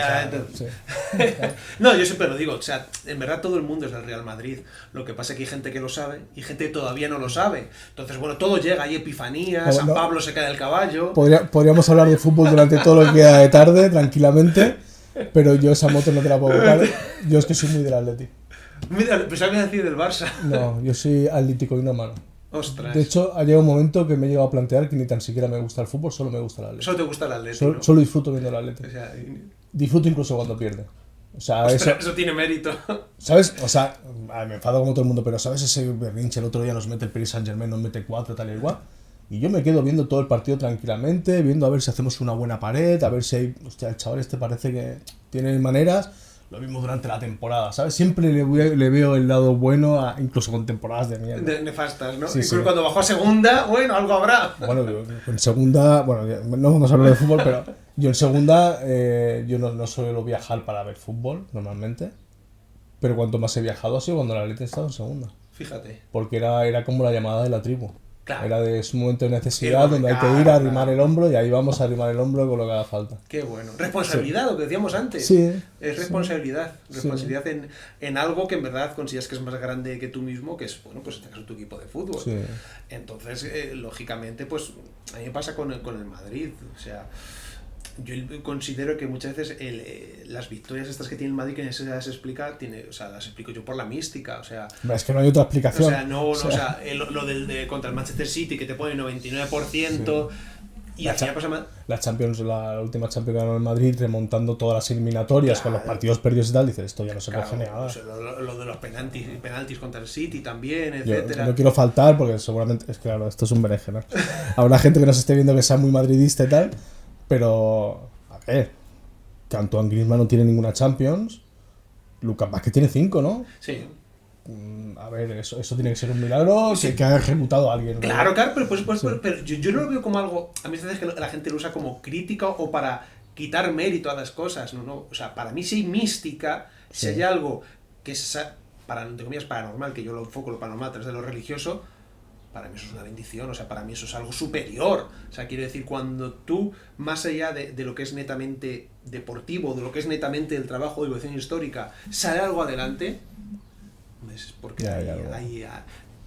S2: No, yo siempre lo digo, o sea, en verdad todo el mundo es del Real Madrid. Lo que pasa es que hay gente que lo sabe y gente que todavía no lo sabe. Entonces, bueno, todo llega, hay epifanías, San Pablo se cae del caballo.
S1: Podríamos hablar de fútbol durante todo lo que queda de tarde, tranquilamente, pero yo esa moto no te la puedo botar. Yo es que soy muy del Atleti.
S2: Pensaba que iba a decir del Barça.
S1: No, yo soy atlético y no mano.
S2: Ostras.
S1: De hecho, ha llegado un momento que me he llegado a plantear que ni tan siquiera me gusta el fútbol, solo me gusta el Atleti.
S2: Solo te gusta el Atleti, ¿no?
S1: Solo disfruto viendo el Atleti.
S2: O sea,
S1: disfruto incluso cuando pierde. O sea,
S2: ostras, eso tiene mérito.
S1: ¿Sabes? O sea, me enfado como todo el mundo, pero ¿sabes ese berrinche? El otro día nos mete el Paris Saint-Germain, nos mete 4, tal y igual. Y yo me quedo viendo todo el partido tranquilamente, viendo a ver si hacemos una buena pared, a ver si hay... Hostia, el chaval este parece que tiene maneras... Lo mismo durante la temporada, ¿sabes? Siempre le veo el lado bueno, incluso con temporadas de mierda.
S2: Nefastas, ¿no?
S1: Sí,
S2: incluso sí. Cuando bajó a segunda, bueno, algo habrá.
S1: Bueno, en segunda, bueno, no vamos a hablar de fútbol, pero yo en segunda, yo no suelo viajar para ver fútbol, normalmente. Pero cuanto más he viajado ha sido cuando el Atleti ha estado en segunda.
S2: Fíjate.
S1: Porque era como la llamada de la tribu.
S2: Claro.
S1: Era de ese momento de necesidad donde hay que ir a arrimar el hombro y ahí vamos a arrimar el hombro con lo que haga falta.
S2: Qué bueno. Responsabilidad, sí. Lo que decíamos antes.
S1: Sí.
S2: Es responsabilidad.
S1: Sí.
S2: Responsabilidad en algo que en verdad consideras que es más grande que tú mismo, que es, bueno, pues en este caso tu equipo de fútbol.
S1: Sí.
S2: Entonces, lógicamente, pues a mí me pasa con el Madrid. O sea, yo considero que muchas veces las victorias estas que tiene el Madrid, que se las explica, las explico yo por la mística, o sea...
S1: Es que no hay otra explicación.
S2: O sea, lo del contra el Manchester City, que te pone 99%, sí. Y al final pasa mal.
S1: La última Champions que ganó el Madrid, remontando todas las eliminatorias, claro, con los partidos perdidos y tal, dices, esto ya no se coge nada.
S2: O sea, lo de los penaltis contra el City también, etcétera.
S1: Yo no quiero faltar, porque seguramente, es claro, esto es un berenjena. Habrá gente que nos esté viendo que sea muy madridista y tal, pero, a ver, que Antoine Griezmann no tiene ninguna Champions, Lucas Vázquez tiene 5, ¿no?
S2: Sí.
S1: A ver, eso tiene que ser un milagro, sí. que haya ejecutado a alguien, ¿no?
S2: Claro, pero yo no lo veo como algo... A mí veces que la gente lo usa como crítica o para quitar mérito a las cosas, ¿no? O sea, para mí si hay mística, si hay algo que es, entre comillas, paranormal, que yo lo enfoco lo paranormal a través de lo religioso, para mí eso es una bendición, o sea, para mí eso es algo superior. O sea, quiero decir, cuando tú, más allá de lo que es netamente deportivo, de lo que es netamente el trabajo de evolución histórica, sale algo adelante, es porque hay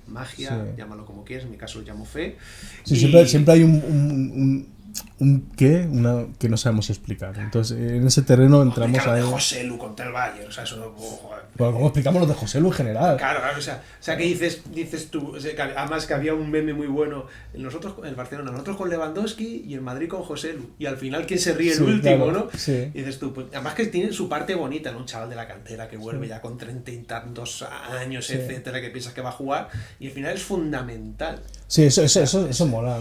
S2: magia, sí. Llámalo como quieras, en mi caso lo llamo fe.
S1: Sí, siempre hay que no sabemos explicar. Entonces, en ese terreno entramos
S2: a... de José Lu contra el Bayern, o sea, eso no...
S1: Bueno, ¿cómo explicamos lo de José Lu en general?
S2: Claro, o sea que dices tú, o sea, que además que había un meme muy bueno, nosotros en el Barcelona, nosotros con Lewandowski y el Madrid con José Lu, y al final ¿quién se ríe? El último,
S1: claro,
S2: ¿no?
S1: Sí.
S2: Y dices tú, pues, además que tiene su parte bonita, ¿no? Un chaval de la cantera que vuelve ya con 30 y tantos años, etcétera, que piensas que va a jugar, y al final es fundamental.
S1: Sí, eso mola.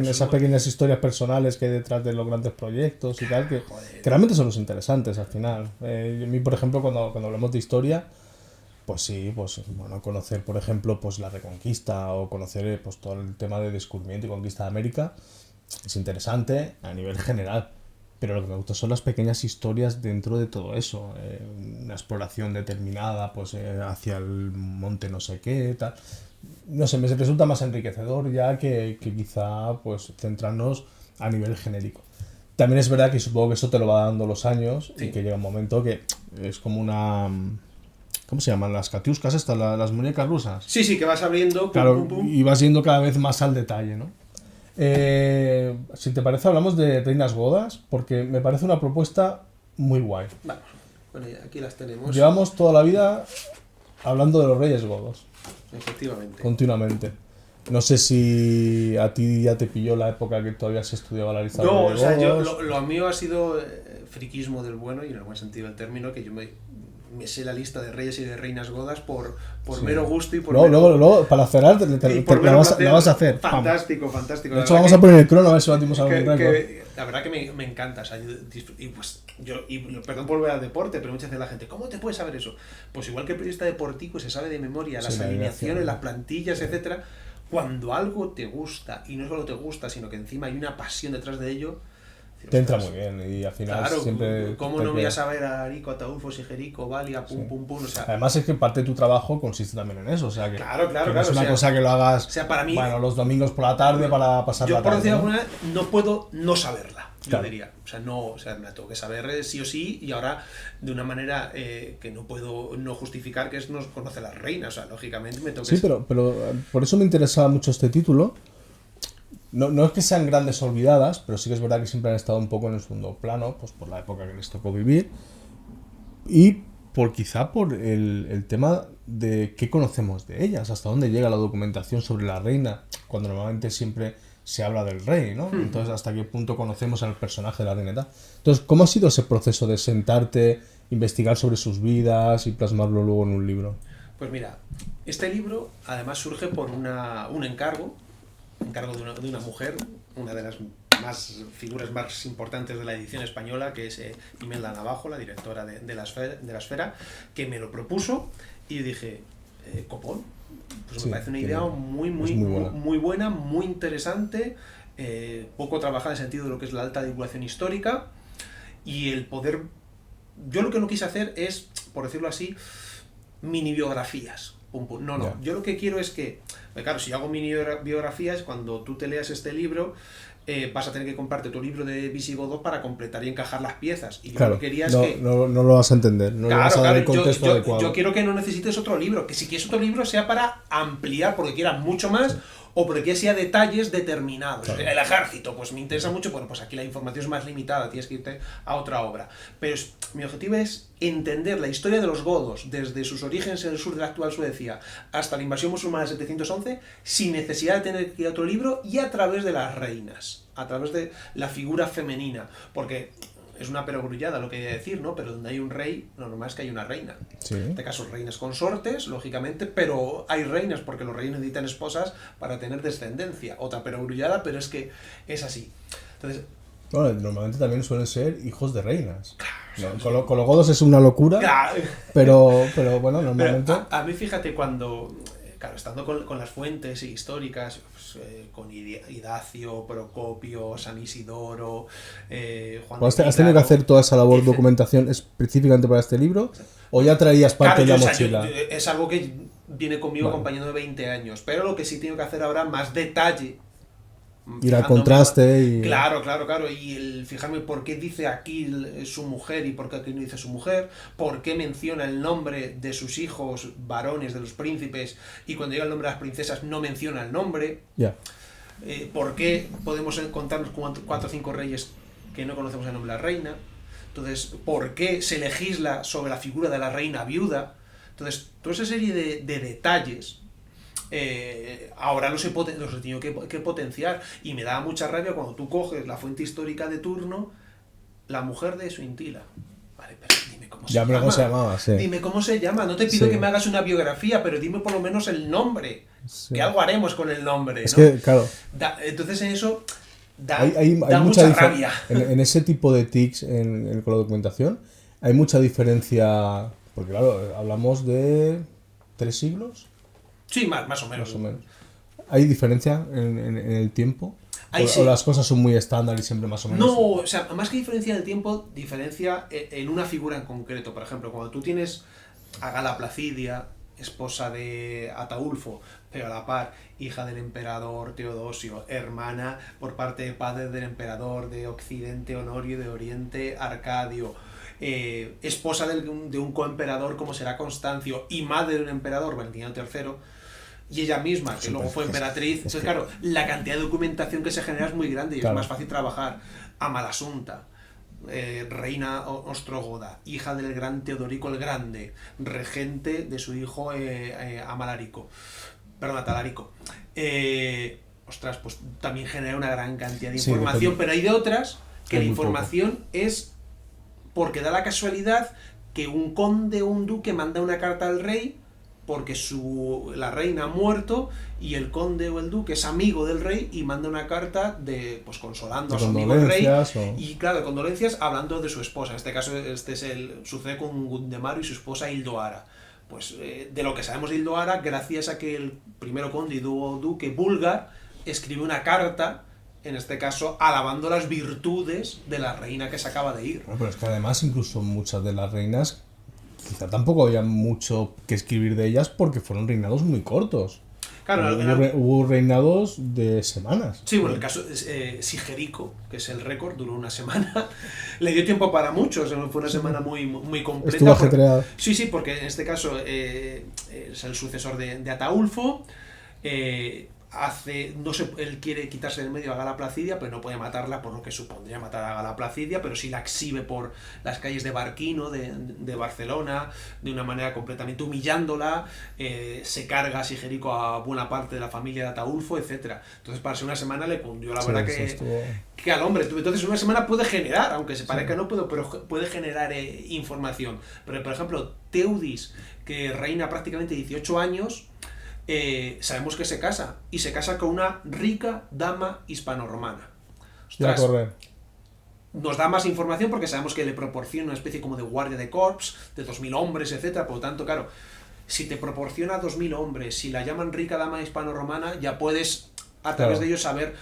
S1: Esas pequeñas historias personales que hay detrás de los grandes proyectos y tal, que realmente son los interesantes al final. A mí, por ejemplo, cuando hablamos de historia, pues sí, pues bueno, conocer, por ejemplo, pues la Reconquista o conocer pues todo el tema de descubrimiento y conquista de América es interesante a nivel general. Pero lo que me gusta son las pequeñas historias dentro de todo eso. Una exploración determinada pues hacia el monte no sé qué, tal. No sé, me resulta más enriquecedor ya que quizá pues centrarnos a nivel genérico. También es verdad que supongo que eso te lo va dando los años, sí. Y que llega un momento que es como una... ¿Cómo se llaman? Las katiuskas estas, las muñecas rusas.
S2: Sí, que vas abriendo, pum,
S1: claro,
S2: pum, pum.
S1: Y vas yendo cada vez más al detalle, ¿no? Si te parece, hablamos de Reinas Godas, porque me parece una propuesta muy guay.
S2: Vamos, bueno, aquí las tenemos.
S1: Llevamos toda la vida hablando de los Reyes Godos.
S2: Efectivamente.
S1: Continuamente. No sé si a ti ya te pilló la época que todavía se estudiaba la lista de Reyes Godos.
S2: No, o sea, lo mío ha sido friquismo del bueno y en el buen sentido del término, que yo me me sé la lista de reyes y de reinas godas por mero gusto y por
S1: luego, para cerrar, la vas a hacer.
S2: Fantástico.
S1: De hecho, vamos a poner el crono a ver si batimos algún récord.
S2: La verdad que me encanta. O sea, perdón por volver al deporte, pero muchas veces la gente, ¿cómo te puedes saber eso? Pues igual que el periodista deportivo se sabe de memoria las alineaciones, las plantillas, etcétera. Cuando algo te gusta, y no solo te gusta, sino que encima hay una pasión detrás de ello,
S1: te entra muy bien y al final
S2: claro,
S1: siempre...
S2: ¿cómo no voy a saber a Arico, Ataulfo, Sigerico, Valia, pum, pum, pum? O sea,
S1: además es que parte de tu trabajo consiste también en eso, o sea que,
S2: claro,
S1: que no es una cosa que lo hagas
S2: para mí,
S1: los domingos por la tarde para pasar la tarde.
S2: Yo, por decirlo alguna vez, no puedo no saberla,
S1: claro.
S2: yo diría. O sea, me la tengo que saber sí o sí, y ahora de una manera que no puedo no justificar, que es no conocer a las reinas. O sea, lógicamente me tengo que...
S1: Sí, pero por eso me interesaba mucho este título. No es que sean grandes olvidadas, pero sí que es verdad que siempre han estado un poco en el segundo plano, pues por la época que les tocó vivir y quizá por el tema de qué conocemos de ellas, hasta dónde llega la documentación sobre la reina, cuando normalmente siempre se habla del rey, ¿no? Entonces, hasta qué punto conocemos al personaje de la reina y tal. Entonces, ¿cómo ha sido ese proceso de sentarte, investigar sobre sus vidas y plasmarlo luego en un libro?
S2: Pues mira, este libro además surge por un encargo de una mujer, una de las figuras más importantes de la edición española, que es Imelda Navajo, la directora de la Esfera, que me lo propuso y yo dije, copón, pues me parece una idea muy buena, muy interesante, poco trabajada en el sentido de lo que es la alta divulgación histórica, y el poder... Yo lo que no quise hacer es, por decirlo así, mini biografías. No. Yo lo que quiero es que, claro, si hago mini biografías, cuando tú te leas este libro, vas a tener que comprarte tu libro de Visigodo para completar y encajar las piezas. Y yo lo que quería es que...
S1: No lo vas a entender, no le vas a dar el contexto adecuado.
S2: Yo quiero que no necesites otro libro, que si quieres otro libro sea para ampliar, porque quieras mucho más, o porque sea detalles determinados. Claro. El ejército, pues me interesa mucho, bueno, pues aquí la información es más limitada, tienes que irte a otra obra. Pero mi objetivo es entender la historia de los godos, desde sus orígenes en el sur de la actual Suecia hasta la invasión musulmana de 711, sin necesidad de tener que ir a otro libro, y a través de las reinas, a través de la figura femenina, porque... es una perogrullada lo que hay que decir, ¿no? Pero donde hay un rey, lo normal es que hay una reina.
S1: Sí.
S2: En este caso, reinas consortes, lógicamente, pero hay reinas porque los reyes necesitan esposas para tener descendencia. Otra perogrullada, pero es que es así. Entonces...
S1: Bueno, normalmente también suelen ser hijos de reinas. Claro, ¿no? Con los godos es una locura, claro. pero bueno, normalmente...
S2: Pero a mí, fíjate, cuando... Claro, estando con las fuentes históricas, pues, con Idacio, Procopio, San Isidoro, Juan
S1: ¿Has tenido que hacer toda esa labor de documentación específicamente para este libro? ¿O ya traías parte de la mochila?
S2: Es algo que viene conmigo acompañando de 20 años, pero lo que sí tengo que hacer ahora, más detalle.
S1: Ir al contraste y...
S2: Claro, y el fijarme por qué dice aquí su mujer y por qué aquí no dice su mujer, por qué menciona el nombre de sus hijos varones, de los príncipes, y cuando llega el nombre de las princesas no menciona el nombre. Por qué podemos encontrarnos con 4 o 5 reyes que no conocemos el nombre de la reina. Entonces, por qué se legisla sobre la figura de la reina viuda. Entonces, toda esa serie de detalles ahora los he tenido que potenciar, y me da mucha rabia cuando tú coges la fuente histórica de turno, la mujer de Suintila. Vale, pero dime cómo se llama.
S1: ¿Cómo se llamaba? Sí.
S2: Dime cómo se llama. No te pido que me hagas una biografía, pero dime por lo menos el nombre. Sí. Que algo haremos con el nombre, ¿no?
S1: Es que, claro.
S2: Entonces en eso
S1: hay
S2: mucha rabia.
S1: En ese tipo de tics con la documentación hay mucha diferencia, porque claro, hablamos de 3 siglos.
S2: Sí, más o menos.
S1: ¿Hay diferencia en el tiempo? ¿O las cosas son muy estándar y siempre más o menos?
S2: No, o sea, más que diferencia en el tiempo, diferencia en una figura en concreto. Por ejemplo, cuando tú tienes a Gala Placidia, esposa de Ataulfo, pero a la par, hija del emperador Teodosio, hermana por parte de padre del emperador de Occidente Honorio y de Oriente Arcadio, esposa de un coemperador como será Constancio, y madre de un emperador, Valentiniano III, y ella misma, que luego fue emperatriz. Entonces, claro, la cantidad de documentación que se genera es muy grande y es más fácil trabajar. Amalasunta, reina ostrogoda, hija del gran Teodorico el Grande, regente de su hijo Atalarico. Pues también genera una gran cantidad de información, pero hay de otras que la información es porque da la casualidad que un conde o un duque manda una carta al rey porque la reina ha muerto y el conde o el duque es amigo del rey y manda una carta pues consolando a su amigo el rey y claro, de condolencias hablando de su esposa. En este caso sucede con Gundemaro y su esposa Hildoara. Pues de lo que sabemos de Hildoara, gracias a que el primero conde y duque Búlgar escribe una carta, en este caso alabando las virtudes de la reina que se acaba de ir.
S1: Bueno, pero es que además incluso muchas de las reinas quizá tampoco había mucho que escribir de ellas porque fueron reinados muy cortos. Claro, hubo reinados de semanas.
S2: Sí, bueno, el caso de Sigerico, que es el récord, duró una semana. Le dio tiempo para muchos, fue una semana muy completa.
S1: Estuvo ajetreado.
S2: Sí, porque en este caso es el sucesor de Ataulfo. Él quiere quitarse del medio a Gala Placidia, pero no puede matarla por lo que supondría matar a Gala Placidia, pero sí la exhibe por las calles de Barquino, de Barcelona, de una manera completamente humillándola, se carga a Sigerico a buena parte de la familia de Ataulfo, etcétera. Entonces para ser una semana le cundió la verdad que al hombre. Entonces una semana puede generar, aunque se parezca no puedo, pero puede generar información. Pero por ejemplo, Teudis, que reina prácticamente 18 años, sabemos que se casa, y se casa con una rica dama hispano-romana. Ostras, nos da más información porque sabemos que le proporciona una especie como de guardia de corps, de 2000 hombres, etcétera. Por lo tanto, claro, si te proporciona 2000 hombres, si la llaman rica dama hispano-romana, ya puedes a través de ellos saber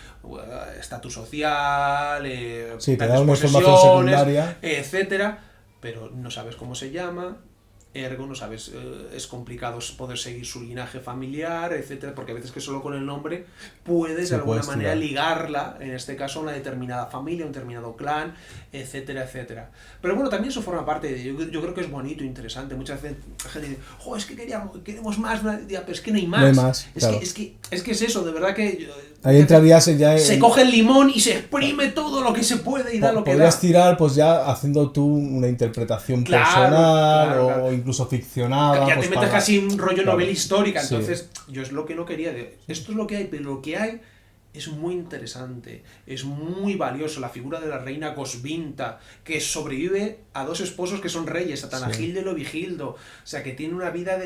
S2: estatus social,
S1: te da una información secundaria,
S2: etcétera, pero no sabes cómo se llama. Ergo, no sabes, es complicado poder seguir su linaje familiar, etcétera, porque a veces que solo con el nombre puedes de alguna manera ligarla, en este caso, a una determinada familia, un determinado clan, etcétera, etcétera. Pero bueno, también eso forma parte yo creo que es bonito, interesante. Muchas veces la gente dice, es que queremos más, pero es que no hay más.
S1: No hay más,
S2: es que es eso, de verdad que
S1: ahí entrarías ya
S2: se coge el limón y se exprime todo lo que se puede y da lo que da.
S1: Podrías tirar pues ya haciendo tú una interpretación personal o incluso ficcionada.
S2: Ya te metes casi en rollo novela histórica, entonces yo es lo que no quería. Esto es lo que hay, pero lo que hay es muy interesante, es muy valioso. La figura de la reina Goswinta, que sobrevive a 2 esposos que son reyes, a Tanagildo y Leovigildo, o sea, que tiene una vida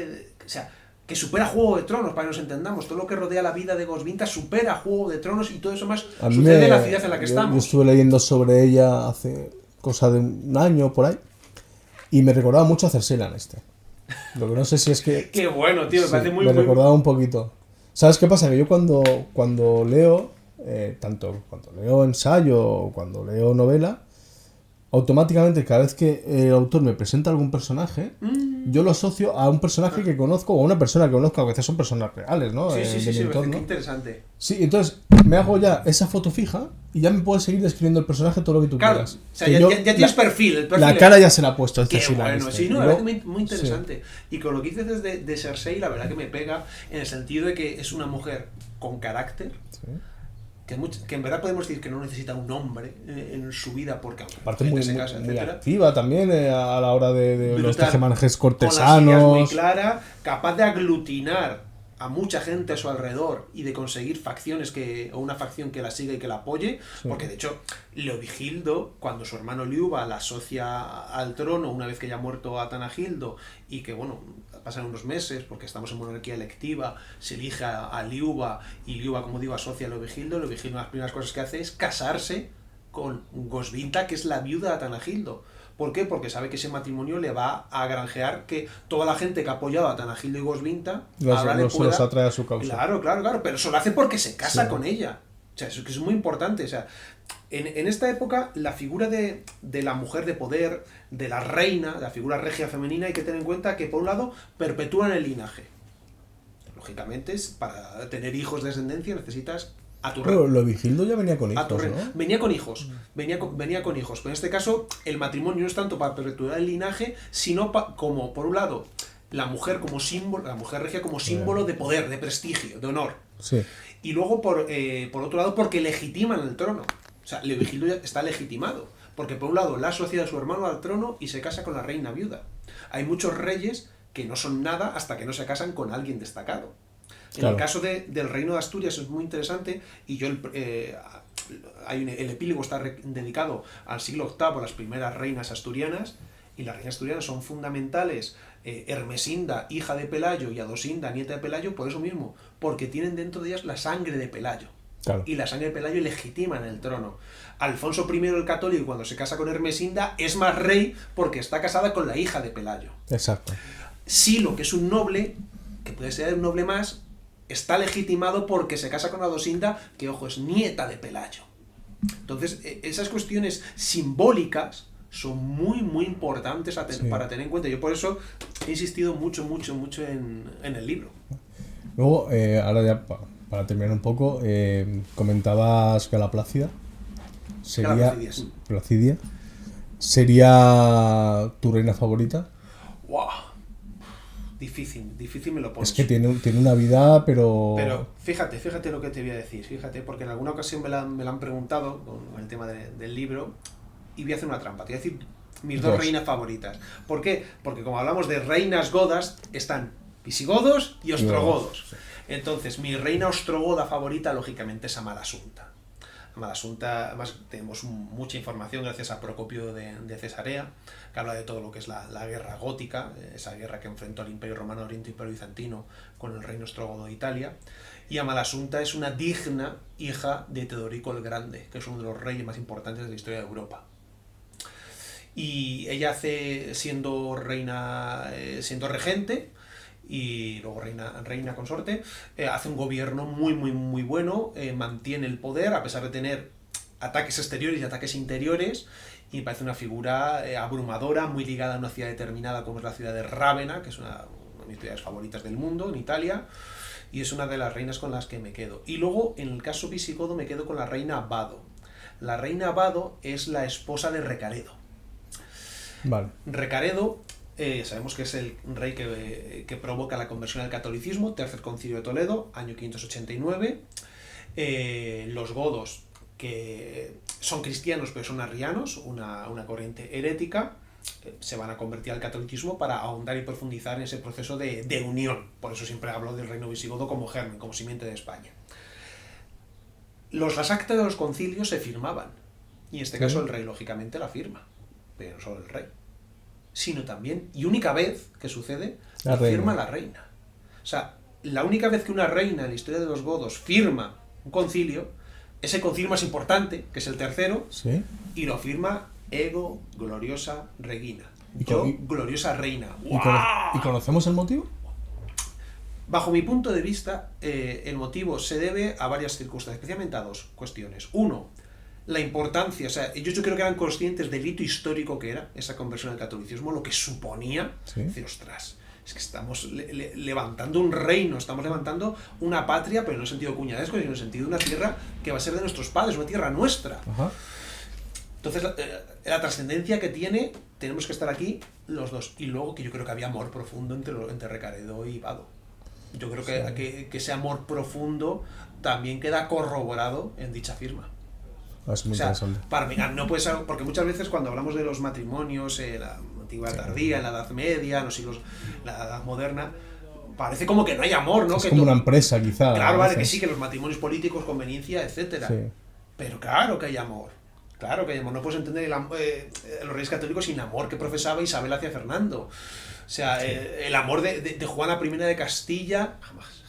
S2: que supera Juego de Tronos, para que nos entendamos. Todo lo que rodea la vida de Goswinta supera Juego de Tronos y todo eso más sucede en la ciudad en la que estamos.
S1: Yo estuve leyendo sobre ella hace cosa de un año por ahí y me recordaba mucho a Cersei Lannister. Lo que no sé si es que...
S2: Qué bueno, tío, me parece muy
S1: me recordaba un poquito. ¿Sabes qué pasa? Que yo cuando leo, tanto cuando leo ensayo o cuando leo novela, automáticamente cada vez que el autor me presenta algún personaje, yo lo asocio a un personaje que conozco o a una persona que conozco, a veces son personas reales, ¿no?
S2: Sí,
S1: mi entorno.
S2: Qué interesante.
S1: Sí, entonces me hago ya esa foto fija y ya me puedes seguir describiendo el personaje todo lo que tú quieras.
S2: O sea, ya tienes perfil.
S1: La cara ya se la ha puesto.
S2: Qué bueno, sí, no, me parece muy interesante. Sí. Y con lo que dices de Cersei, la verdad que me pega en el sentido de que es una mujer con carácter. Sí. Que en verdad podemos decir que no necesita un hombre en su vida porque
S1: aparte muy activa también a la hora de los tejemanejes cortesanos,
S2: con las ideas muy clara, capaz de aglutinar a mucha gente a su alrededor y de conseguir facciones o una facción que la siga y que la apoye, porque de hecho Leovigildo, cuando su hermano Liuba la asocia al trono una vez que ya ha muerto Atanagildo y que bueno, pasan unos meses porque estamos en monarquía electiva, se elige a Liuba y Liuba, como digo, asocia a Leovigildo. Leovigildo, una de las primeras cosas que hace es casarse con Goswinta, que es la viuda de Atanagildo. ¿Por qué? Porque sabe que ese matrimonio le va a granjear que toda la gente que ha apoyado a Atanagildo y Goswinta ahora le pueda...
S1: los atrae a su causa.
S2: Claro, pero eso lo hace porque se casa con ella. O sea, eso que es muy importante. O sea, en esta época, la figura de la mujer de poder, de la reina, la figura regia femenina, hay que tener en cuenta que, por un lado, perpetúan el linaje. Lógicamente, para tener hijos de descendencia necesitas a tu rey.
S1: Pero Leovigildo ya venía con hijos, ¿no?
S2: Venía con hijos, venía con hijos. Pero en este caso, el matrimonio no es tanto para perpetuar el linaje, sino como, por un lado, la mujer como símbolo, la mujer regia como símbolo de poder, de prestigio, de honor.
S1: Sí.
S2: Y luego, por otro lado, porque legitiman el trono. O sea, Leovigildo ya está legitimado. Porque, por un lado, la asocia a su hermano al trono y se casa con la reina viuda. Hay muchos reyes que no son nada hasta que no se casan con alguien destacado. En el caso del reino de Asturias es muy interesante y el epílogo está dedicado al siglo VIII, a las primeras reinas asturianas, y las reinas asturianas son fundamentales, Ermesinda, hija de Pelayo, y Adosinda, nieta de Pelayo, por eso mismo, porque tienen dentro de ellas la sangre de Pelayo.
S1: Claro.
S2: Y la sangre de Pelayo legitima en el trono. Alfonso I el Católico, cuando se casa con Ermesinda, es más rey porque está casada con la hija de Pelayo.
S1: Exacto.
S2: Silo, que es un noble, que puede ser un noble más, está legitimado porque se casa con Adosinda, que, ojo, es nieta de Pelayo. Entonces, esas cuestiones simbólicas son muy, muy importantes para tener en cuenta. Yo por eso he insistido mucho en el libro.
S1: Luego, ahora ya para terminar un poco, comentabas que la Plácida sería... Placidia. ¿Sería tu reina favorita?
S2: ¡Wow! Difícil me lo pones.
S1: Es que tiene una vida, pero...
S2: Pero fíjate lo que te voy a decir, porque en alguna ocasión me la han preguntado con el tema del libro, y voy a hacer una trampa. Te voy a decir mis dos reinas favoritas. ¿Por qué? Porque como hablamos de reinas godas, están visigodos y ostrogodos. Sí. Entonces, mi reina ostrogoda favorita, lógicamente, es Amalasuntha. Amalasuntha, además tenemos mucha información gracias a Procopio de Cesarea, que habla de todo lo que es la guerra gótica, esa guerra que enfrentó al Imperio Romano, Oriente y Imperio Bizantino con el reino ostrogodo de Italia. Y Amalasuntha es una digna hija de Teodorico el Grande, que es uno de los reyes más importantes de la historia de Europa. Y ella siendo regente, y luego reina consorte, hace un gobierno muy bueno, mantiene el poder a pesar de tener ataques exteriores y ataques interiores, y me parece una figura abrumadora, muy ligada a una ciudad determinada como es la ciudad de Rávena, que es una de mis ciudades favoritas del mundo, en Italia, y es una de las reinas con las que me quedo. Y luego, en el caso visigodo, me quedo con la reina Vado. La reina Vado es la esposa de Recaredo.
S1: Vale.
S2: Recaredo, sabemos que es el rey que provoca la conversión al catolicismo, Tercer Concilio de Toledo, año 589. Los godos, que son cristianos pero son arrianos, una corriente herética, se van a convertir al catolicismo para ahondar y profundizar en ese proceso de unión. Por eso siempre hablo del reino visigodo como germen, como simiente de España. Las actas de los concilios se firmaban, y en este caso el rey lógicamente la firma, pero no solo el rey, sino también, y única vez que sucede, la firma la reina. O sea, la única vez que una reina en la historia de los godos firma un concilio, ese concilio más importante, que es el tercero,
S1: ¿sí?
S2: Y lo firma Ego Gloriosa Regina. Gloriosa Reina. ¡Wow!
S1: ¿Y conocemos el motivo?
S2: Bajo mi punto de vista, el motivo se debe a varias circunstancias, especialmente a dos cuestiones. Uno, la importancia, o sea, yo creo que eran conscientes del hito histórico que era esa conversión al catolicismo, lo que suponía,
S1: ¿sí?
S2: Decir, ostras, es que estamos levantando un reino, estamos levantando una patria, pero no en sentido cuñadesco, sino en el sentido de una tierra que va a ser de nuestros padres, una tierra nuestra.
S1: Ajá.
S2: Entonces, la trascendencia que tiene, tenemos que estar aquí los dos. Y luego que yo creo que había amor profundo entre Recaredo y Vado. Yo creo que ese amor profundo también queda corroborado en dicha firma.
S1: Es muy interesante.
S2: Para mí, no puede ser, porque muchas veces cuando hablamos de los matrimonios, la antigüedad tardía, en la Edad Media, en los siglos, la Edad Moderna, parece como que no hay amor, ¿no?
S1: Es
S2: que
S1: como una empresa, quizá.
S2: Claro, vale, que sí, que los matrimonios políticos, conveniencia, etcétera.
S1: Sí.
S2: Pero claro que hay amor. Claro que hay amor. No puedes entender los reyes católicos sin amor que profesaba Isabel hacia Fernando. O sea, sí. El amor de Juana I de Castilla,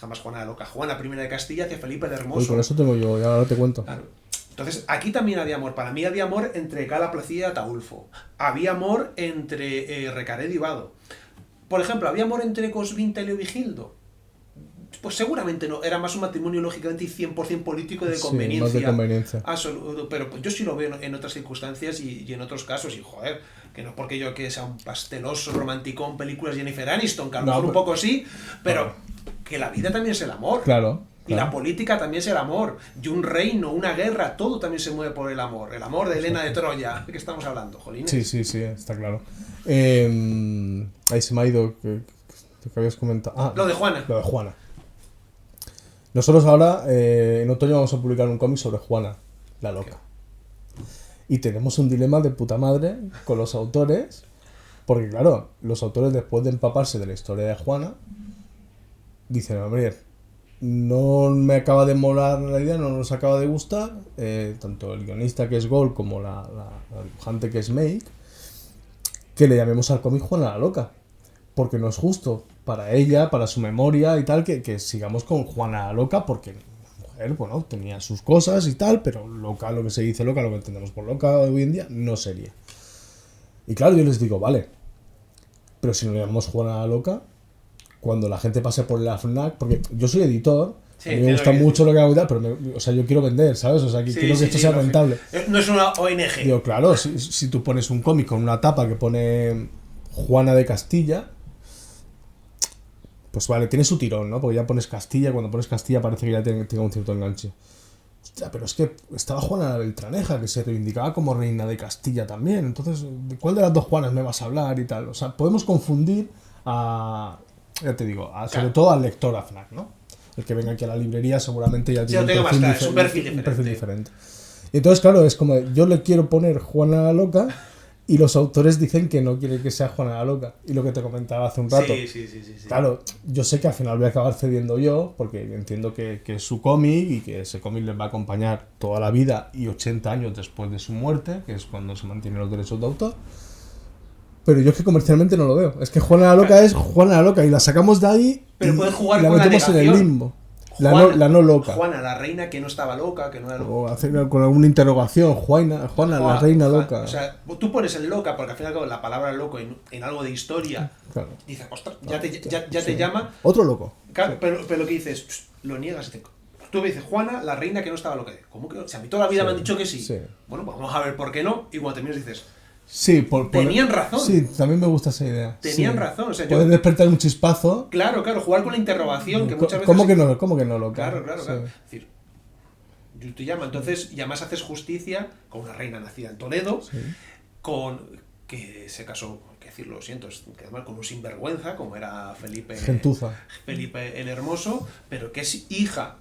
S2: jamás Juana la Loca, Juana I de Castilla hacia Felipe el Hermoso.
S1: Uy, con eso tengo yo, ya ahora te cuento.
S2: Claro. Entonces, aquí también había amor. Para mí había amor entre Cala Placida y Ataulfo. Había amor entre Recaredo y Vado. Por ejemplo, ¿había amor entre Cosvinta y Leovigildo? Pues seguramente no. Era más un matrimonio, lógicamente, y 100% político de conveniencia.
S1: Sí, más de conveniencia.
S2: Absoluto. Pero yo sí lo veo en otras circunstancias y en otros casos. Y, joder, que no es porque yo que sea un pasteloso, romanticón, películas Jennifer Aniston, que a lo mejor un poco sí, pero que la vida también es el amor.
S1: Claro.
S2: Y la política también es el amor. Y un reino, una guerra, todo también se mueve por el amor. El amor de Helena de Troya. ¿De qué estamos hablando, jolines?
S1: Sí, está claro. Ahí se me ha ido que habías comentado.
S2: Lo de Juana.
S1: Lo de Juana. Nosotros ahora, en otoño, vamos a publicar un cómic sobre Juana, la Loca. Y tenemos un dilema de puta madre con los autores. Porque, claro, los autores, después de empaparse de la historia de Juana, dicen, hombre, no me acaba de molar la idea, no nos acaba de gustar, tanto el guionista que es Gold como la dibujante que es Make, que le llamemos al cómic Juana la Loca. Porque no es justo para ella, para su memoria y tal, que sigamos con Juana la Loca, porque la mujer, bueno, tenía sus cosas y tal, pero loca, lo que se dice loca, lo que entendemos por loca hoy en día, no sería. Y claro, yo les digo, vale, pero si no le llamamos Juana la Loca, cuando la gente pase por la FNAC, porque yo soy editor, a mí me gusta mucho lo que hago y tal, pero o sea, yo quiero vender, ¿sabes? O sea, quiero que esto sea rentable.
S2: No es una ONG.
S1: Digo, claro, si tú pones un cómic con una tapa que pone Juana de Castilla, pues vale, tiene su tirón, ¿no? Porque ya pones Castilla, cuando pones Castilla parece que ya tenga un cierto enganche. Hostia, pero es que estaba Juana la Beltraneja, que se reivindicaba como reina de Castilla también. Entonces, ¿de cuál de las dos Juanas me vas a hablar y tal? O sea, podemos confundir ya te digo, sobre todo al lector FNAC, ¿no? El que venga aquí a la librería seguramente ya tiene un perfil diferente. Y entonces, claro, es como, yo le quiero poner Juana la Loca y los autores dicen que no quieren que sea Juana la Loca. Y lo que te comentaba hace un rato.
S2: Sí.
S1: Claro, yo sé que al final voy a acabar cediendo yo, porque entiendo que es su cómic y que ese cómic les va a acompañar toda la vida y 80 años después de su muerte, que es cuando se mantienen los derechos de autor. Pero yo es que comercialmente no lo veo. Es que Juana la Loca es Juana la Loca y la sacamos de ahí
S2: pero puedes jugar
S1: y la
S2: con
S1: metemos en el limbo. La no loca.
S2: Juana, la reina que no estaba loca, que no era loca.
S1: O hacer con alguna interrogación. Juana, la reina loca.
S2: O sea, tú pones el loca porque al final la palabra loco en algo de historia, claro, dices, ostras, ya te llama.
S1: Otro loco.
S2: Claro, sí. pero lo que dices, lo niegas. Tú me dices, Juana, la reina que no estaba loca. ¿Cómo que? O sea, a mí toda la vida me han dicho que sí. Bueno, pues vamos a ver por qué no. Y cuando terminas dices,
S1: sí,
S2: tenían razón.
S1: Sí, también me gusta esa idea.
S2: Tenían razón. O sea,
S1: puedes despertar un chispazo.
S2: Claro, jugar con la interrogación que muchas veces.
S1: ¿Cómo que no loca?
S2: Claro. Es decir, yo te llamo, entonces, y además haces justicia con una reina nacida en Toledo, con que se casó, hay que decirlo, lo siento, que además con un sinvergüenza, como era Felipe el Hermoso, pero que es hija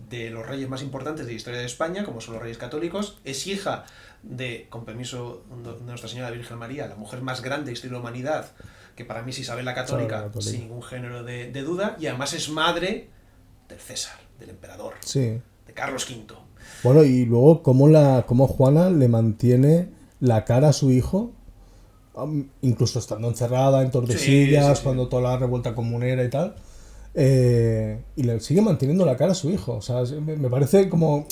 S2: de los reyes más importantes de la historia de España, como son los reyes católicos, es hija de, con permiso de Nuestra Señora Virgen María, la mujer más grande de la historia de la humanidad, que para mí es Isabel la Católica, sin ningún género de duda, y además es madre del César, del emperador, de Carlos V.
S1: Bueno, y luego cómo Juana le mantiene la cara a su hijo, incluso estando encerrada en Tordesillas, cuando toda la revuelta comunera y tal, y le sigue manteniendo la cara a su hijo. O sea, me parece como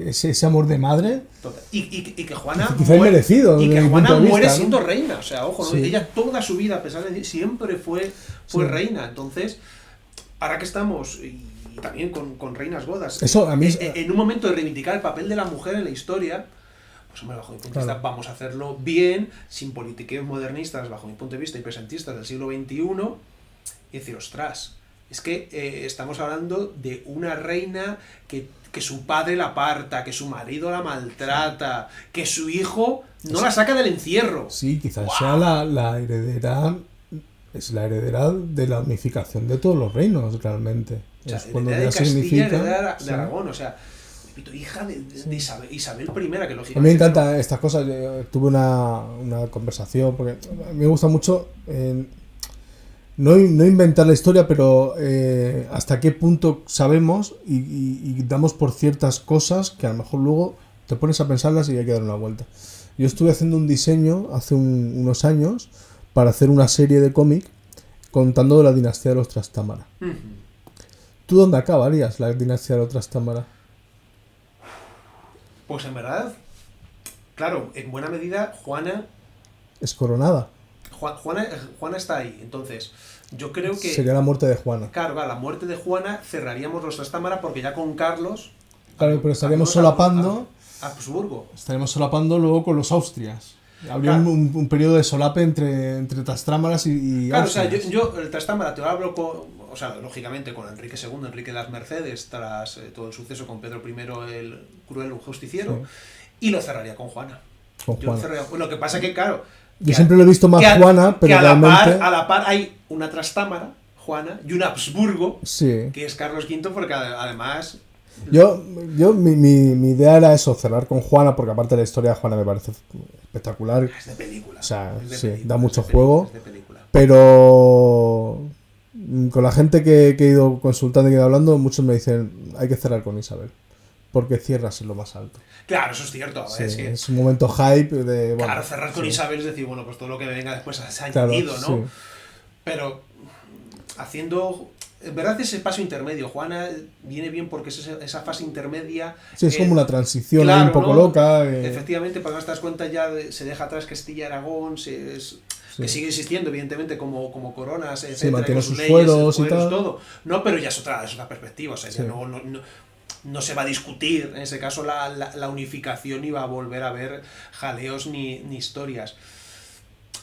S1: ese amor de madre.
S2: Y que Juana
S1: quizá
S2: muere,
S1: merecido,
S2: y que Juana muere, ¿no?, siendo
S1: ¿no?,
S2: reina. O sea, ojo, ¿no? Ella toda su vida, a pesar de siempre fue reina. Entonces, ahora que estamos, y también con reinas godas,
S1: eso a mí
S2: en un momento de reivindicar el papel de la mujer en la historia, pues hombre, bajo mi punto de vista, vamos a hacerlo bien, sin politiqueos modernistas, bajo mi punto de vista, y presentistas del siglo XXI, y decir, ostras, es que estamos hablando de una reina que su padre la aparta, que su marido la maltrata, que su hijo no la saca del encierro.
S1: Sí, quizás sea la heredera, es la heredera de la unificación de todos los reinos, realmente.
S2: O sea,
S1: es cuando
S2: heredera
S1: ya
S2: de Castilla,
S1: significa,
S2: heredera de Aragón, o sea, hija de Isabel I, que lógicamente...
S1: A mí me encantan estas cosas. Yo tuve una conversación, porque me gusta mucho no inventar la historia, pero hasta qué punto sabemos y damos por ciertas cosas que a lo mejor luego te pones a pensarlas y hay que dar una vuelta. Yo estuve haciendo un diseño hace unos años para hacer una serie de cómic contando de la dinastía de los Trastámara.
S2: Uh-huh.
S1: ¿Tú dónde acabarías la dinastía de los Trastámara?
S2: Pues en verdad, claro, en buena medida Juana
S1: es coronada.
S2: Juana está ahí, entonces yo creo que...
S1: Sería la muerte de Juana.
S2: Claro, la muerte de Juana cerraríamos los Trastámara porque ya con Carlos...
S1: Claro, pero estaríamos solapando...
S2: Habsburgo.
S1: Estaríamos solapando luego con los Austrias. Habría un periodo de solape entre Trastámaras y
S2: claro,
S1: Austrias.
S2: O sea, yo el Trastámara te hablo o sea, lógicamente con Enrique II, Enrique de las Mercedes, tras todo el suceso con Pedro I el cruel justiciero, y lo cerraría con Juana. Lo que pasa que, claro...
S1: Yo siempre lo he visto más Juana, pero realmente...
S2: a la par hay una Trastámara, Juana, y un Habsburgo, que es Carlos V, porque además...
S1: Mi idea era eso, cerrar con Juana, porque aparte la historia de Juana me parece espectacular.
S2: Es de película.
S1: O sea,
S2: película,
S1: da mucho juego.
S2: Es de película.
S1: Pero con la gente que he ido consultando y que he ido hablando, muchos me dicen, hay que cerrar con Isabel. porque cierras en lo más alto.
S2: Claro, eso es cierto.
S1: Sí, es un momento hype de...
S2: Bueno, claro, cerrar con Isabel es decir, bueno, pues todo lo que venga después se ha añadido, ¿no? Sí. Pero haciendo... En verdad ese paso intermedio, Juana, viene bien porque es esa fase intermedia...
S1: Sí, es como una transición claro, un poco loca.
S2: Efectivamente, para que te das cuenta ya se deja atrás Castilla-Aragón, que sigue existiendo, evidentemente, como coronas, etcétera,
S1: mantiene
S2: con
S1: sus leyes, fueros y tal.
S2: Todo. No, pero ya es otra perspectiva, o sea, ya no se va a discutir, en ese caso, la unificación, ni va a volver a haber jaleos ni historias.